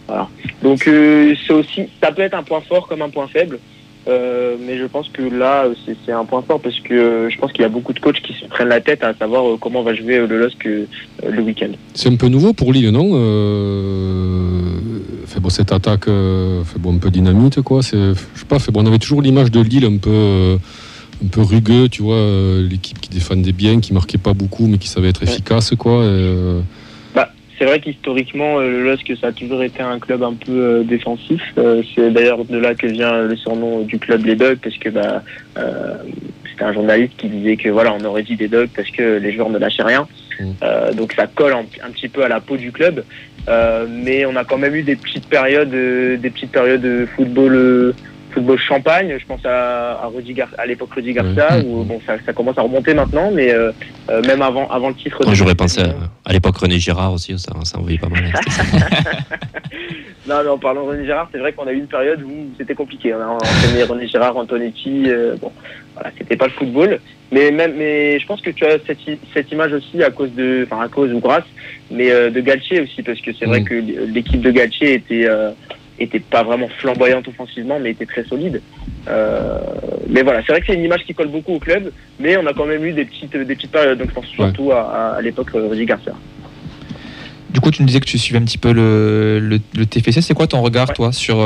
Voilà. Donc c'est aussi, ça peut être un point fort comme un point faible. Mais je pense que là, c'est un point fort parce que je pense qu'il y a beaucoup de coachs qui se prennent la tête à savoir comment va jouer le LOSC le week-end. C'est un peu nouveau pour Lille, non cette attaque, un peu dynamite, quoi. Je sais pas, on avait toujours l'image de Lille un peu rugueux, tu vois, l'équipe qui défendait bien, qui marquait pas beaucoup, mais qui savait être efficace, quoi. C'est vrai qu'historiquement, le LOSC, ça a toujours été un club un peu défensif. C'est d'ailleurs de là que vient le surnom du club les Dogs, parce que c'était un journaliste qui disait que voilà, on aurait dit des Dogs parce que les joueurs ne lâchaient rien. Donc ça colle un petit peu à la peau du club. Mais on a quand même eu des petites périodes de football champagne. Je pense à l'époque Rudy Garcia, où ça commence à remonter maintenant, mais même avant le titre. J'aurais pensé à l'époque René Girard aussi, ça envoyait pas mal. Non, mais en parlant de René Girard, c'est vrai qu'on a eu une période où c'était compliqué. On a entraîné René Girard, Antonetti, c'était pas le football. Mais je pense que tu as cette image aussi à cause ou grâce, mais de Galtier aussi, parce que c'est vrai que l'équipe de Galtier était pas vraiment flamboyante offensivement, mais était très solide. Mais voilà, c'est vrai que c'est une image qui colle beaucoup au club, mais on a quand même eu des petites périodes, donc je pense surtout à l'époque Rudy Garcia. Du coup, tu nous disais que tu suivais un petit peu le TFC. C'est quoi ton regard, toi, sur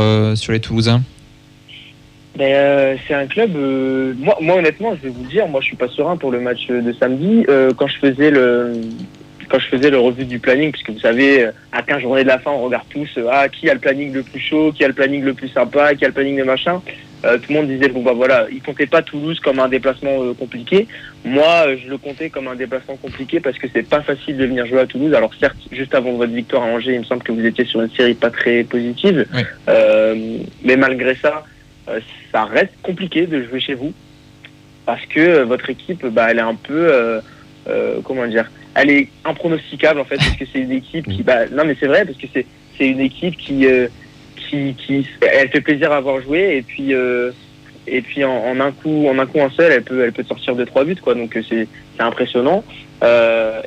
les Toulousains ? C'est un club. Moi, honnêtement, je vais vous le dire, moi, je suis pas serein pour le match de samedi. Quand je faisais le revue du planning, puisque vous savez, à 15 journées de la fin, on regarde tous qui a le planning le plus chaud, qui a le planning le plus sympa, qui a le planning de machin. Tout le monde disait ils comptaient pas Toulouse comme un déplacement compliqué. Moi, je le comptais comme un déplacement compliqué parce que c'est pas facile de venir jouer à Toulouse. Alors certes, juste avant votre victoire à Angers, il me semble que vous étiez sur une série pas très positive. Oui. Mais malgré ça, ça reste compliqué de jouer chez vous parce que votre équipe, elle est un peu, elle est impronosticable en fait, parce que c'est une équipe qui, non mais c'est vrai, parce que c'est une équipe qui elle fait plaisir à avoir joué, et puis en un coup un seul, elle peut te sortir de 3 buts, quoi. Donc c'est impressionnant,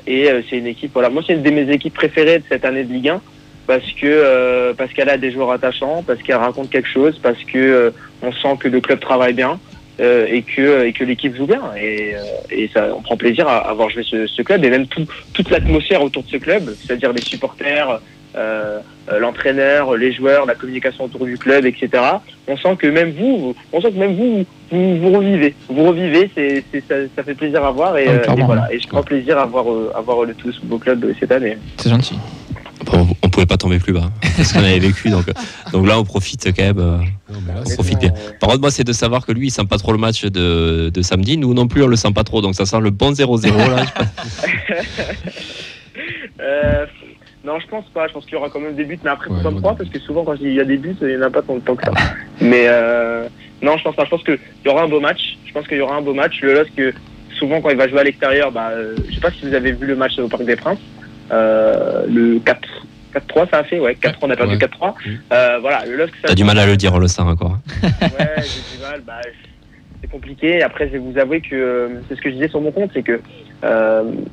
et c'est une équipe, moi c'est une de mes équipes préférées de cette année de Ligue 1, parce qu'elle a des joueurs attachants, parce qu'elle raconte quelque chose, parce que on sent que le club travaille bien. Et que l'équipe joue bien, et ça, on prend plaisir à avoir joué ce club, et même toute l'atmosphère autour de ce club, c'est-à-dire les supporters, l'entraîneur, les joueurs, la communication autour du club, etc. On sent que même vous revivez. Vous revivez, ça fait plaisir à voir et voilà. Et je prends plaisir à voir le tout sous vos clubs cette année. C'est gentil. On pouvait pas tomber plus bas, parce qu'on avait vécu, donc là on profite quand même. On profite bien. Par contre, moi, c'est de savoir que lui, il sent pas trop le match de samedi. Nous non plus, on le sent pas trop, donc ça sent le bon 0-0 là. Non, je pense pas. Je pense qu'il y aura quand même des buts, mais après, pas 3, parce que souvent, quand il y a des buts, il n'y en a pas tant que ça. Mais non, je pense pas. Je pense qu'il y aura un beau match. Le LOSC, souvent, quand il va jouer à l'extérieur, je sais pas si vous avez vu le match au Parc des Princes. Le 4-3, ça a fait, 4-3, on a perdu 4-3. Voilà, le LOSC, ça. T'as du mal à le dire, on le sent encore. Ouais, j'ai du mal. C'est compliqué. Après, je vais vous avouer que c'est ce que je disais sur mon compte, c'est que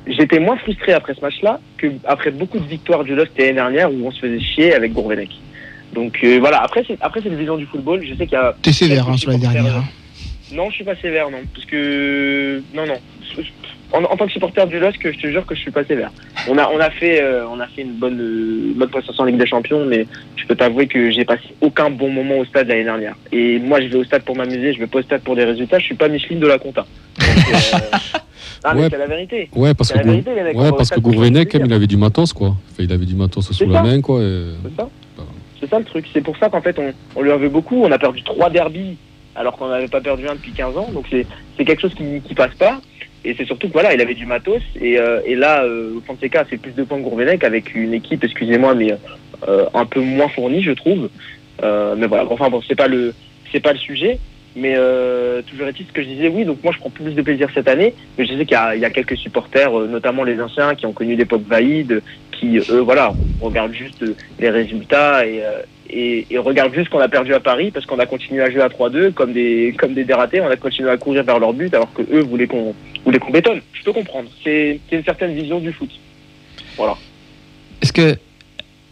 j'étais moins frustré après ce match-là qu'après beaucoup de victoires du LOSC l'année dernière où on se faisait chier avec Gourvenec. Donc voilà, après c'est une vision du football. Je sais qu'il y a. T'es sévère sur l'année dernière. Non, je suis pas sévère, non. Parce que. Non. En tant que supporter du LOSC, je te jure que je suis pas sévère. On a fait une bonne prestation en Ligue des Champions, mais je peux t'avouer que j'ai passé aucun bon moment au stade l'année dernière. Et moi, je vais au stade pour m'amuser, je vais pas au stade pour des résultats. Je suis pas Micheline de la compta. Donc, mais c'est la vérité. Ouais, parce que Gourvenec, il avait du matos, quoi. Enfin, il avait du matos sous la main, quoi. C'est ça le truc. C'est pour ça qu'en fait, on lui en veut beaucoup. On a perdu 3 derbys alors qu'on n'avait pas perdu un depuis 15 ans. Donc c'est quelque chose qui passe pas. Et c'est surtout que voilà, il avait du matos. Et là, Fonseca a fait plus de points que Gourvenec avec une équipe, excusez-moi, mais un peu moins fournie, je trouve. Mais voilà, enfin bon, c'est pas le sujet. Mais toujours est-il ce que je disais, oui, donc moi je prends plus de plaisir cette année, mais je sais qu'il y a quelques supporters, notamment les anciens, qui ont connu l'époque Vaïd, qui eux, voilà, regardent juste les résultats et regardent juste qu'on a perdu à Paris parce qu'on a continué à jouer à 3-2 comme des dératés, on a continué à courir vers leur but alors que eux voulaient qu'on bétonne. Je peux comprendre, c'est une certaine vision du foot. Voilà. Est-ce que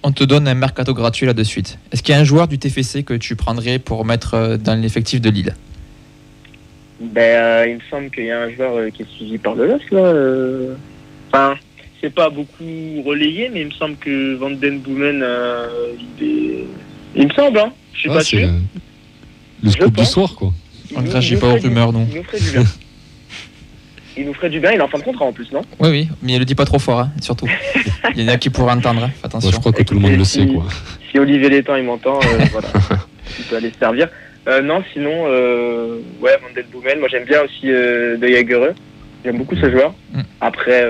on te donne un mercato gratuit là de suite? Est-ce qu'il y a un joueur du TFC que tu prendrais pour mettre dans l'effectif de Lille? Il me semble qu'il y a un joueur qui est suivi par le LOSC là. Enfin, c'est pas beaucoup relayé, mais il me semble que Van Den Boomen, il me semble, hein. Je suis pas sûr. Le scoop du soir, quoi. On ne crachait pas aux rumeurs, non. Il nous ferait du bien. Il nous ferait du bien, il est en fin de contrat en plus, non? Oui, mais il le dit pas trop fort, hein, surtout. Il y en a qui pourraient entendre, hein. Attention. Moi, je crois que tout le monde le sait, quoi. Si Olivier Létang il m'entend, voilà, il peut aller se servir. Non, sinon, Van Den Boomen, moi j'aime bien aussi De Jagereux. J'aime beaucoup ce joueur. Après,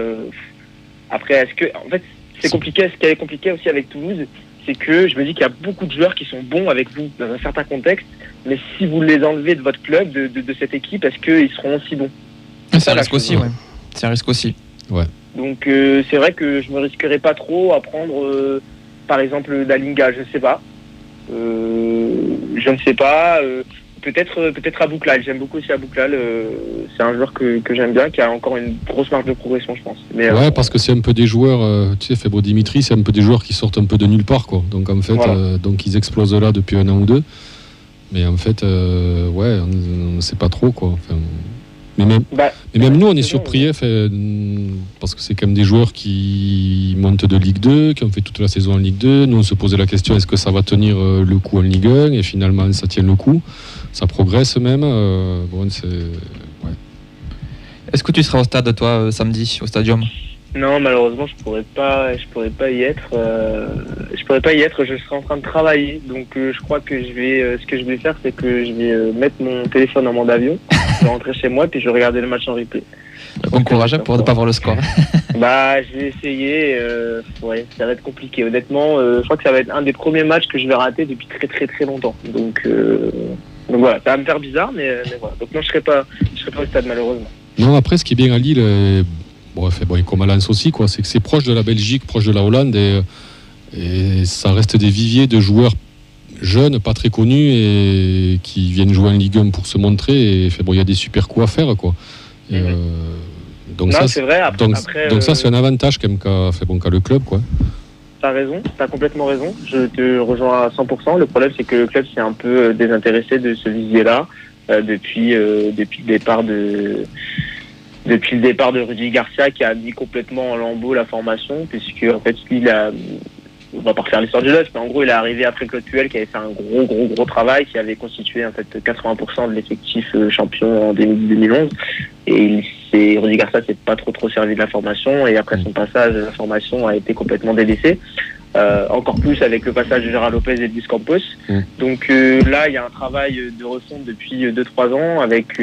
est-ce que, en fait, c'est compliqué. Ce qui est compliqué aussi avec Toulouse, c'est que je me dis qu'il y a beaucoup de joueurs qui sont bons avec vous dans un certain contexte, mais si vous les enlevez de votre club, de cette équipe, est-ce qu'ils seront aussi bons? C'est un risque aussi, ouais. C'est un risque aussi. Ouais. Donc c'est vrai que je me risquerais pas trop à prendre, par exemple, Dalinga, je ne sais pas. Peut-être Abouklal. J'aime beaucoup aussi Abouklal. C'est un joueur que j'aime bien, qui a encore une grosse marge de progression, je pense. Mais, parce que c'est un peu des joueurs, tu sais, Febro Dimitri, c'est un peu des joueurs qui sortent un peu de nulle part, quoi. Donc en fait, voilà. Donc ils explosent là depuis 1 an ou 2. Mais en fait, on ne sait pas trop, quoi. Enfin, mais même nous, on est surpris, parce que c'est quand même des joueurs qui montent de Ligue 2, qui ont fait toute la saison en Ligue 2. Nous, on se posait la question, est-ce que ça va tenir le coup en Ligue 1? Et finalement, ça tient le coup. Ça progresse même. Est-ce que tu seras au stade, toi, samedi, au Stadium? Non, malheureusement, je pourrais pas y être. Je serai en train de travailler, donc je crois que ce que je vais faire, c'est que je vais mettre mon téléphone en mode avion, je vais rentrer chez moi, puis je vais regarder le match en replay. Bon courage pour ne pas voir le score. Je vais essayer. Ça va être compliqué. Honnêtement, je crois que ça va être un des premiers matchs que je vais rater depuis très très très longtemps. Donc voilà, ça va me faire bizarre, mais voilà. Donc non, je serai pas au stade malheureusement. Non, après, ce qui est bien à Lille. Et comme à Lens aussi, quoi, c'est que c'est proche de la Belgique, proche de la Hollande, et ça reste des viviers de joueurs jeunes, pas très connus, et qui viennent jouer en Ligue 1 pour se montrer. Et il y a des super coups à faire, quoi. Donc ça, c'est vrai. Ça, c'est un avantage quand même qu'a le club, quoi. T'as raison, t'as complètement raison. Je te rejoins à 100%. Le problème, c'est que le club s'est un peu désintéressé de ce vivier-là depuis le départ de Rudy Garcia, qui a mis complètement en lambeaux la formation, puisque en fait lui, on va pas refaire l'histoire du LOSC, mais en gros, il est arrivé après Claude Puel qui avait fait un gros travail, qui avait constitué en fait 80% de l'effectif champion en 2010-2011. Et Rudy Garcia s'est pas trop servi de la formation, et après son passage, la formation a été complètement délaissée. Encore plus avec le passage de Gérard Lopez et de Luis Campos. Donc là, il y a un travail de refonte depuis 2-3 ans avec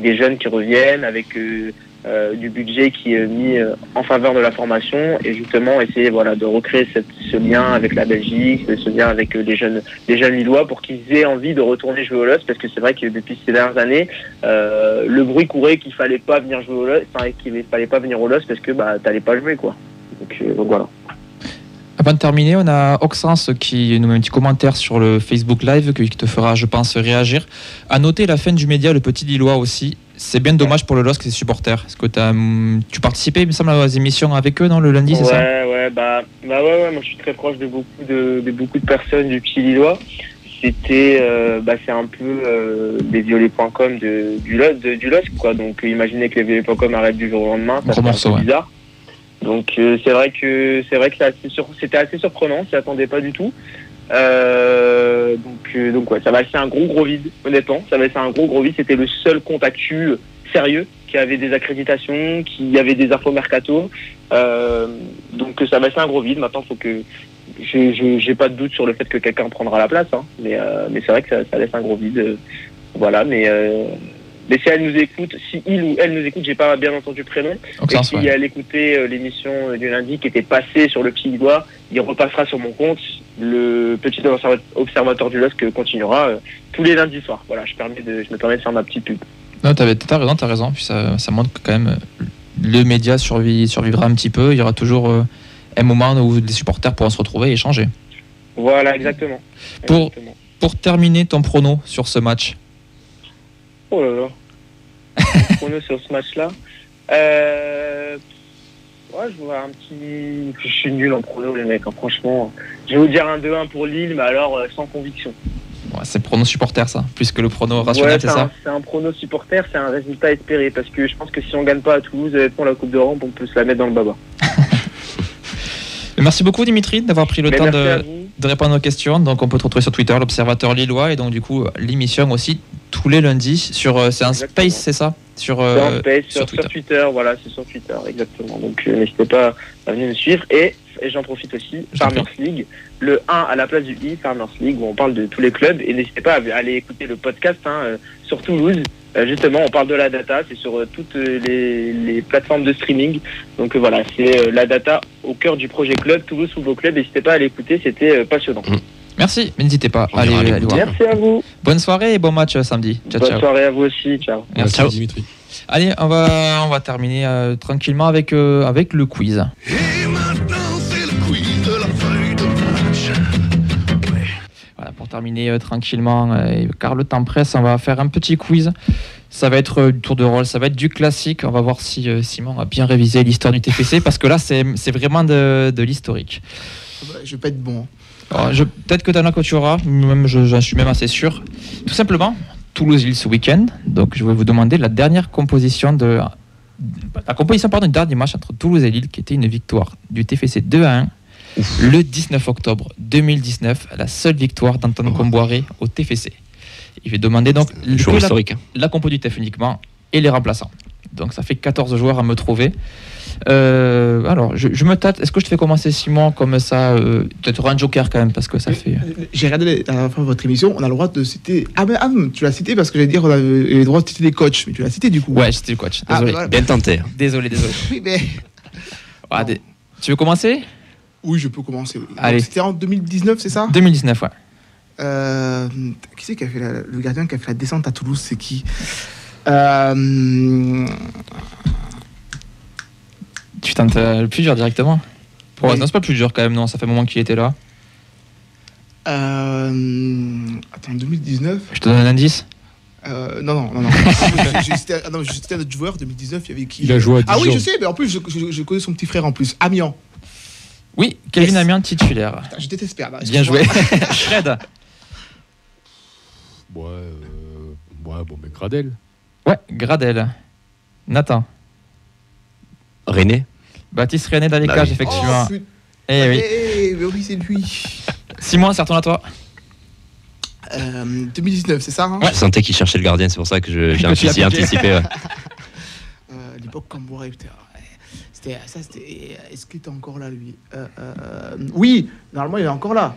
des jeunes qui reviennent, avec du budget qui est mis en faveur de la formation, et justement essayer de recréer ce lien avec la Belgique, ce lien avec les jeunes Lillois, pour qu'ils aient envie de retourner jouer au LOSC, parce que c'est vrai que depuis ces dernières années, le bruit courait qu'il fallait pas venir jouer au LOSC, qu'il fallait pas venir au LOSC parce que t'allais pas jouer, quoi. Donc voilà. Avant de terminer, on a Oxens qui nous met un petit commentaire sur le Facebook Live qui te fera, je pense, réagir. À noter la fin du média, le petit Lillois aussi. C'est bien dommage pour le LOSC et ses supporters. Est-ce que tu participais, il me semble, aux émissions avec eux, non, le lundi, c'est ça ? Ouais, moi je suis très proche de beaucoup de personnes du petit Lillois. C'était, c'est un peu des violets.com du LOSC, quoi. Donc imaginez que les violets.com arrêtent du jour au lendemain, ça c'est un peu bizarre. Donc c'est vrai que c'était assez surprenant, on s'y attendait pas du tout. Donc ouais, ça va laisser un gros vide, honnêtement. Ça va laisser un gros vide. C'était le seul compte actu sérieux qui avait des accréditations, qui avait des infos mercato. Donc ça va laisser un gros vide. Maintenant, faut que j'ai pas de doute sur le fait que quelqu'un prendra la place, hein. Mais c'est vrai que ça laisse un gros vide. Voilà, mais si elle nous écoute, si il ou elle nous écoute, j'ai pas bien entendu le prénom, et si elle écoutait l'émission du lundi qui était passée sur le petit Lillois, il repassera sur mon compte. Le petit observateur du LOSC continuera tous les lundis soirs. Voilà, je me permets de faire ma petite pub. Non, t'as raison. Puis ça montre que quand même le média survivra un petit peu. Il y aura toujours un moment où les supporters pourront se retrouver et échanger. Voilà, exactement. Pour terminer ton prono sur ce match. Oh là là. Prono sur ce match-là. Je vois un petit. Je suis nul en prono, les mecs, hein, franchement. Je vais vous dire un 2-1 pour Lille, mais alors sans conviction. Ouais, c'est le prono supporter, ça, plus que le prono rationnel, c'est ça ? C'est un prono supporter, c'est un résultat espéré, parce que je pense que si on gagne pas à Toulouse, pour la Coupe d'Europe, on peut se la mettre dans le baba. Merci beaucoup, Dimitri, d'avoir pris le temps de répondre aux questions. Donc, on peut te retrouver sur Twitter, l'Observateur Lillois, et donc, du coup, l'émission aussi tous les lundis sur. C'est un space, c'est ça ? Sur Twitter. Voilà, c'est sur Twitter, exactement. Donc, n'hésitez pas à venir me suivre. Et j'en profite aussi, Farmers League, le 1 à la place du I, Farmers League, où on parle de tous les clubs. Et n'hésitez pas à aller écouter le podcast sur Toulouse. Justement, on parle de la data, c'est sur toutes les plateformes de streaming. Donc voilà, c'est la data au cœur du projet club, Toulouse Football Club. N'hésitez pas à l'écouter, c'était passionnant. Merci, mais n'hésitez pas à aller voir. Merci à vous. Bonne soirée et bon match samedi. Bonne soirée à vous aussi, ciao. Merci Dimitri. Allez, on va terminer tranquillement avec le quiz. Et maintenant, c'est le quiz de la feuille de match. Ouais. Voilà, pour terminer tranquillement, car le temps presse, on va faire un petit quiz. Ça va être du tour de rôle, ça va être du classique. On va voir si Simon a bien révisé l'histoire du TFC, parce que là, c'est vraiment de l'historique. Je vais pas être bon. Alors, peut-être que Dana Coutura, j'en suis même assez sûr. Tout simplement, Toulouse-Lille ce week-end. Donc, je vais vous demander la composition du dernier match entre Toulouse et Lille, qui était une victoire du TFC 2-1 le 19 octobre 2019, la seule victoire d'Antoine Comboiré au TFC. Il va demander donc la compo du TF uniquement et les remplaçants. Donc, ça fait 14 joueurs à me trouver. Alors, je me tâte. Est-ce que je te fais commencer, Simon, comme ça peut-être un joker quand même, parce que ça fait. J'ai regardé à la fin de votre émission, on a le droit de citer. Tu l'as cité parce que j'allais dire on avait le droit de citer des coachs, mais tu l'as cité du coup. Ouais, c'était le coach. Désolé. Voilà. Bien tenté. Désolé. Oui, mais. Tu veux commencer ? Oui, je peux commencer. Oui. Allez. Donc, c'était en 2019, c'est ça ? 2019, ouais. Qui c'est qui a fait le gardien qui a fait la descente à Toulouse ? C'est qui Tu tentes le plus dur directement ? Non, c'est pas le plus dur quand même, non, ça fait un moment qu'il était là. Attends, 2019 Je te donne un indice ? Non. J'ai cité un autre joueur, 2019, il y avait qui ? Il a joué à Dijon. Ah oui, je sais, mais en plus, je connais son petit frère en plus, Amiens. Oui, Kevin Amiens, titulaire. Putain, je déteste perdre. Bien joué. Shred. Mais Gradel. Ouais, Gradel. Nathan. René. Baptiste René dans les cages, effectivement. Oh, oui. oui, c'est lui. Simon, ça retourne à toi. 2019, c'est ça hein Je sentais qu'il cherchait le gardien, c'est pour ça que j'ai Que tu l'as anticipé. Ouais. L'époque Cambouré, putain. Est-ce qu'il était encore là, lui Oui, normalement, il est encore là.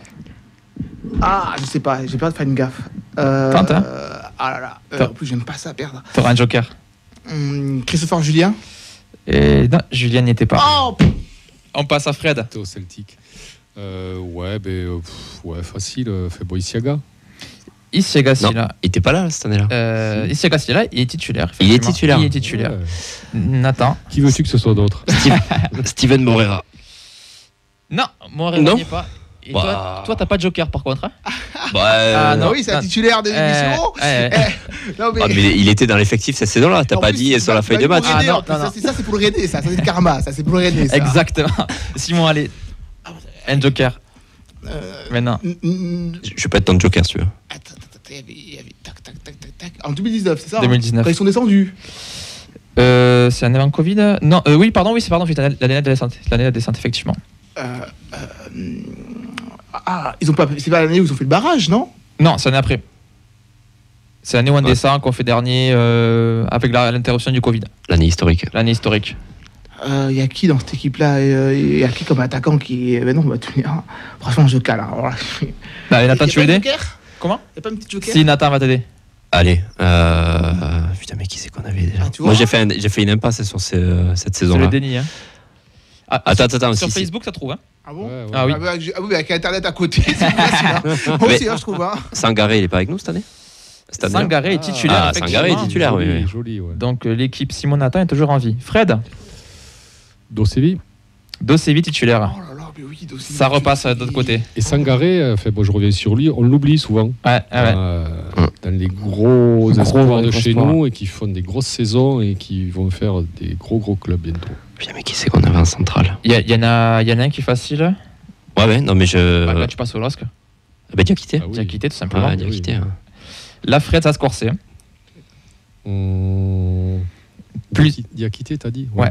Ah, je sais pas, j'ai pas de faire une gaffe. Tente, hein. Ah là là, en plus, j'aime pas ça perdre. T'auras un joker. Christopher Julien. Et non, Julien n'y était pas. Oh On passe à Fred. C'était au Celtic. Facile. Fait Boïsiaga. Isiaga Non, Silla. il était pas là cette année-là. Isiaga Silla, il est titulaire. Il est effectivement. titulaire. Il est titulaire. Ouais. Nathan. Qui veux-tu que ce soit d'autre? Steven Morera. Non, Morel Non. n'y est pas. Et Bah. toi, t'as pas de joker par contre. Hein Bah, non. Ah oui, c'est un titulaire de l'émission. Non, Ah, mais il était dans l'effectif cette saison-là, t'as En pas plus, dit il sur va- la feuille il de va match. nous aider, Ah, non, en plus. non, Ça, c'est pour le raider, ça c'est le karma, ça c'est pour le raider. Ça. Exactement. Simon, allez. Un joker. Maintenant. Je peux être ton joker si tu veux. Attends, il y avait tac. En 2019, c'est ça 2019. Quand ils sont descendus. C'est un avant Covid. Non, oui, pardon, c'est l'année de la descente, effectivement. Ils ont pas. C'est pas l'année où ils ont fait le barrage, non Non, c'est l'année après. C'est l'année où on Ouais. descend, qu'on fait dernier avec l'interruption du Covid. L'année historique. L'année historique. Il y a qui dans cette équipe-là Il y a qui comme attaquant qui. Ben non, franchement, je cale. Alors là. Bah, Nathan, tu veux aider? Comment? Il n'y a pas un petit joker Si, Nathan va t'aider. Allez, putain, mais qui c'est qu'on avait déjà Ah, tu vois Moi j'ai fait une impasse sur cette C'est saison-là. le déni. Hein. Ah, Attends, sur si, Facebook, ça trouve. Hein. Ah bon Ouais, ouais. Ah oui. mais avec Internet à côté, c'est facile. Hein. Moi aussi, hein, je trouve. Hein. Sangaré, il est pas avec nous cette année? Sangaré est titulaire. Ah, Sangaré est effectivement. titulaire, oui. Joli, joli, ouais. Donc l'équipe Simon Nathan est toujours en vie. Fred, Dosevi. Dosevi titulaire. Oh là là, mais oui, dossier. Ça repasse de l'autre côté. Et Sangaré, je reviens sur lui, on l'oublie souvent. Ouais. Dans les gros espoirs de gros chez espoirs. nous et qui font des grosses saisons et qui vont faire des gros clubs bientôt. Putain, mais qui c'est qu'on avait en centrale? Il y en a un qui est facile. Ouais, non, mais je. Bah, là, tu passes au LOSC. Ah, bah, Diakité. Ah oui. Tu as quitté tout simplement. Ah, Diakité. hein. La Fred, ça se corsait. Plus- Diakité, t'as dit? Ouais.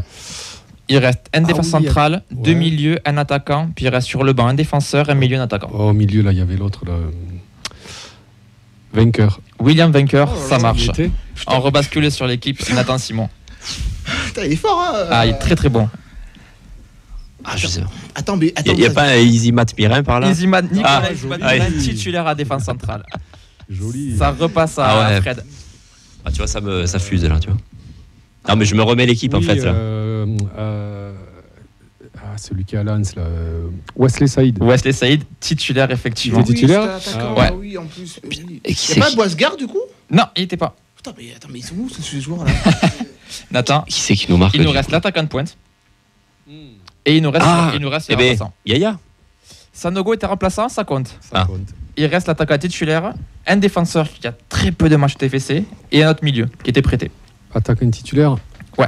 Il reste un défense oui, central, ouais. 2 milieux, un attaquant, puis il reste sur le banc un défenseur, un milieu, un attaquant. Oh, au milieu, là, il y avait l'autre, là. Vainqueur. William Vainqueur, Oh là ça là, marche. Il était On rebascule sur l'équipe Nathan Simon. Putain, il est fort, hein. Ah, il est très très bon. Ah, je sais pas. Attends, mais. Il n'y a ça- pas un Easy Matt Mirin par là? Nicolas Ah, Izimat joli. Mirin, titulaire à défense centrale. joli. Ça repasse à Ah ouais. Fred. Ah, tu vois, ça fuse là, tu vois. Non, mais je me remets l'équipe en Oui, fait. Là. Celui qui est à Lens, là. Wesley Saïd. Wesley Saïd, titulaire effectivement. Il était titulaire Oui, c'était attaquant, Ah ouais. oui, en plus. Oui. Et qui Il c'est n'y a pas qui, Boisgard, du coup Non, il était pas. Putain, mais attends, mais ils sont où ces joueurs-là Nathan, qui c'est qui nous marque il nous du reste coup l'attaquant de pointe. Et il nous reste, Ah, il nous reste Eh le ben, remplaçant. Yaya. Sanogo était remplaçant, ça compte. Ça Ah. compte. Il reste l'attaquant titulaire, un défenseur qui a très peu de matchs TFC et un autre milieu qui était prêté. Attaquant titulaire. Ouais.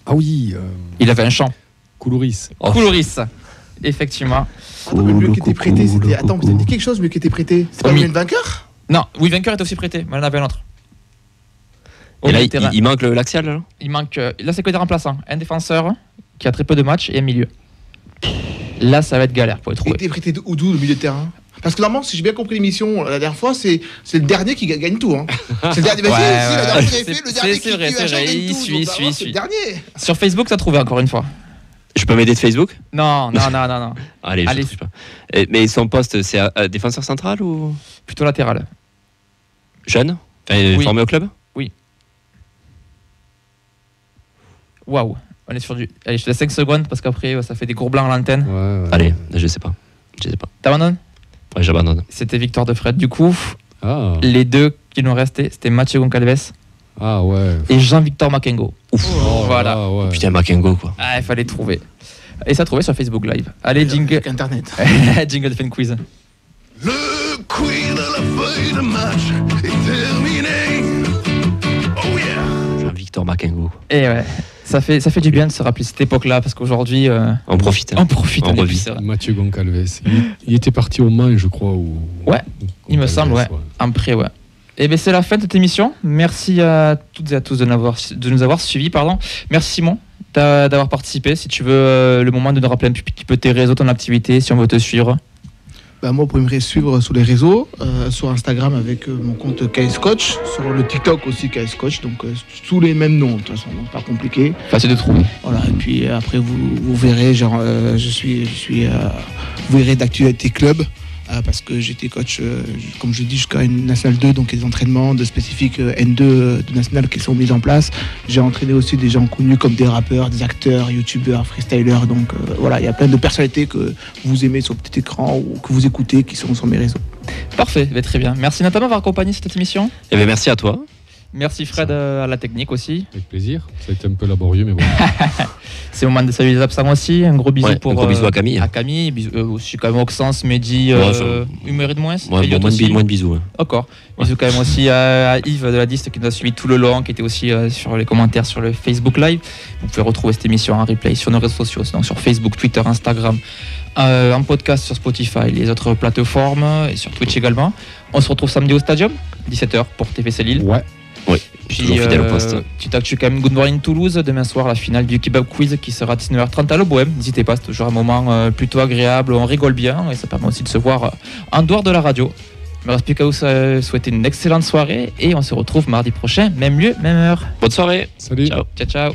Ah oui, Il avait un champ. Koulouris. Oh. Koulouris, effectivement. Attends, mais le mieux qui était prêté, c'était. Attends, vous avez dit quelque chose, mieux qui était prêté C'est pas Oui. le vainqueur Non, oui, Vainqueur était aussi prêté, mais il y en avait un autre. Au Et là, milieu de terrain. il manque l'axial là. Il manque. Là, c'est que des remplaçants. Un défenseur qui a très peu de matchs et un milieu. Là, ça va être galère pour les Il trouver. était prêté d'où le milieu de terrain Parce que normalement, si j'ai bien compris l'émission la dernière fois, c'est le dernier qui gagne tout. Hein. C'est le dernier. Bah, Ouais, si, ouais, la dernière fois, ouais. vous avez fait, le C'est- dernier c'est qui vrai, à chaque c'est vrai. gagne Il tout. suit, Donc, il normalement, suit, c'est il le suit. dernier. Sur Facebook, ça trouvé encore une fois. Je peux m'aider de Facebook? Non. Allez, Allez. je triche pas. Mais son poste, c'est défenseur central ou Plutôt latéral. jeune? Oui. Formé au club? Waouh. On est sur du. Allez, je te laisse 5 secondes parce qu'après, ça fait des gros blancs à l'antenne. Ouais. Allez, je sais pas. T'abandonnes? Ouais, j'abandonne. C'était victoire de Fred. Du coup, Ah. les deux qui nous restaient, c'était Mathieu Goncalves Ah ouais. et Jean-Victor Makengo. Ouf. Oh là Voilà. là, ouais. Putain, Makengo quoi. Ah, il fallait trouver. Et ça trouvait sur Facebook Live. Allez, jingle. Avec Internet. Jingle de fin quiz. Le quiz de la feuille de match est terminé. Oh yeah! Jean-Victor Makengo. Et ouais, ça fait du bien de se rappeler cette époque-là parce qu'aujourd'hui, On profite. on profite. On et puis revit. c'est vrai. Mathieu Goncalves. Il était parti au Mans, je crois. Ouais, il me semble, ouais. En prêt, ouais. Et bien c'est la fin de cette émission. Merci à toutes et à tous de nous avoir suivis. Merci Simon d'avoir participé. Si tu veux, le moment de nous rappeler un petit peu tes réseaux, ton activité, si on veut te suivre. Bah, moi, vous pouvez me suivre sur les réseaux, sur Instagram avec mon compte KS Coach, sur le TikTok aussi KS Coach, donc tous les mêmes noms, de toute façon, donc pas compliqué. Facile de trouver. Voilà, et puis après vous verrez, genre, vous verrez d'actualité club, parce que j'étais coach, comme je dis, jusqu'à une National 2, donc il y a des entraînements de spécifiques N2 de National qui sont mis en place. J'ai entraîné aussi des gens connus comme des rappeurs, des acteurs, youtubeurs, freestylers, donc voilà, il y a plein de personnalités que vous aimez sur le petit écran ou que vous écoutez qui sont sur mes réseaux. Parfait, très bien. Merci Nathan d'avoir accompagné cette émission. Eh bien, merci à toi. Merci Fred à la technique aussi. Avec plaisir. Ça a été un peu laborieux, mais bon. C'est le moment de saluer les absents aussi. Un gros bisou un gros bisou à Camille. À Camille, bisou, aussi quand même Oxens, Mehdi, Humeur de moins. Moins de bisous. Ouais. D'accord. Bisous quand même aussi à Yves de la Diste qui nous a suivi tout le long, qui était aussi sur les commentaires sur le Facebook Live. Vous pouvez retrouver cette émission en replay sur nos réseaux sociaux, donc sur Facebook, Twitter, Instagram, en podcast sur Spotify, les autres plateformes et sur Twitch également. On se retrouve samedi au Stadium, 17h pour TFC Lille. Ouais. Oui, toujours fidèle au poste. Tu t'actues quand même Good Morning Toulouse, demain soir la finale du Kebab Quiz qui sera à 19h30 à l'Oboème. N'hésitez pas, c'est toujours un moment plutôt agréable, on rigole bien et ça permet aussi de se voir en dehors de la radio. Il ne me reste plus qu'à vous souhaiter une excellente soirée et on se retrouve mardi prochain, même lieu, même heure. Bonne soirée. Salut. Ciao.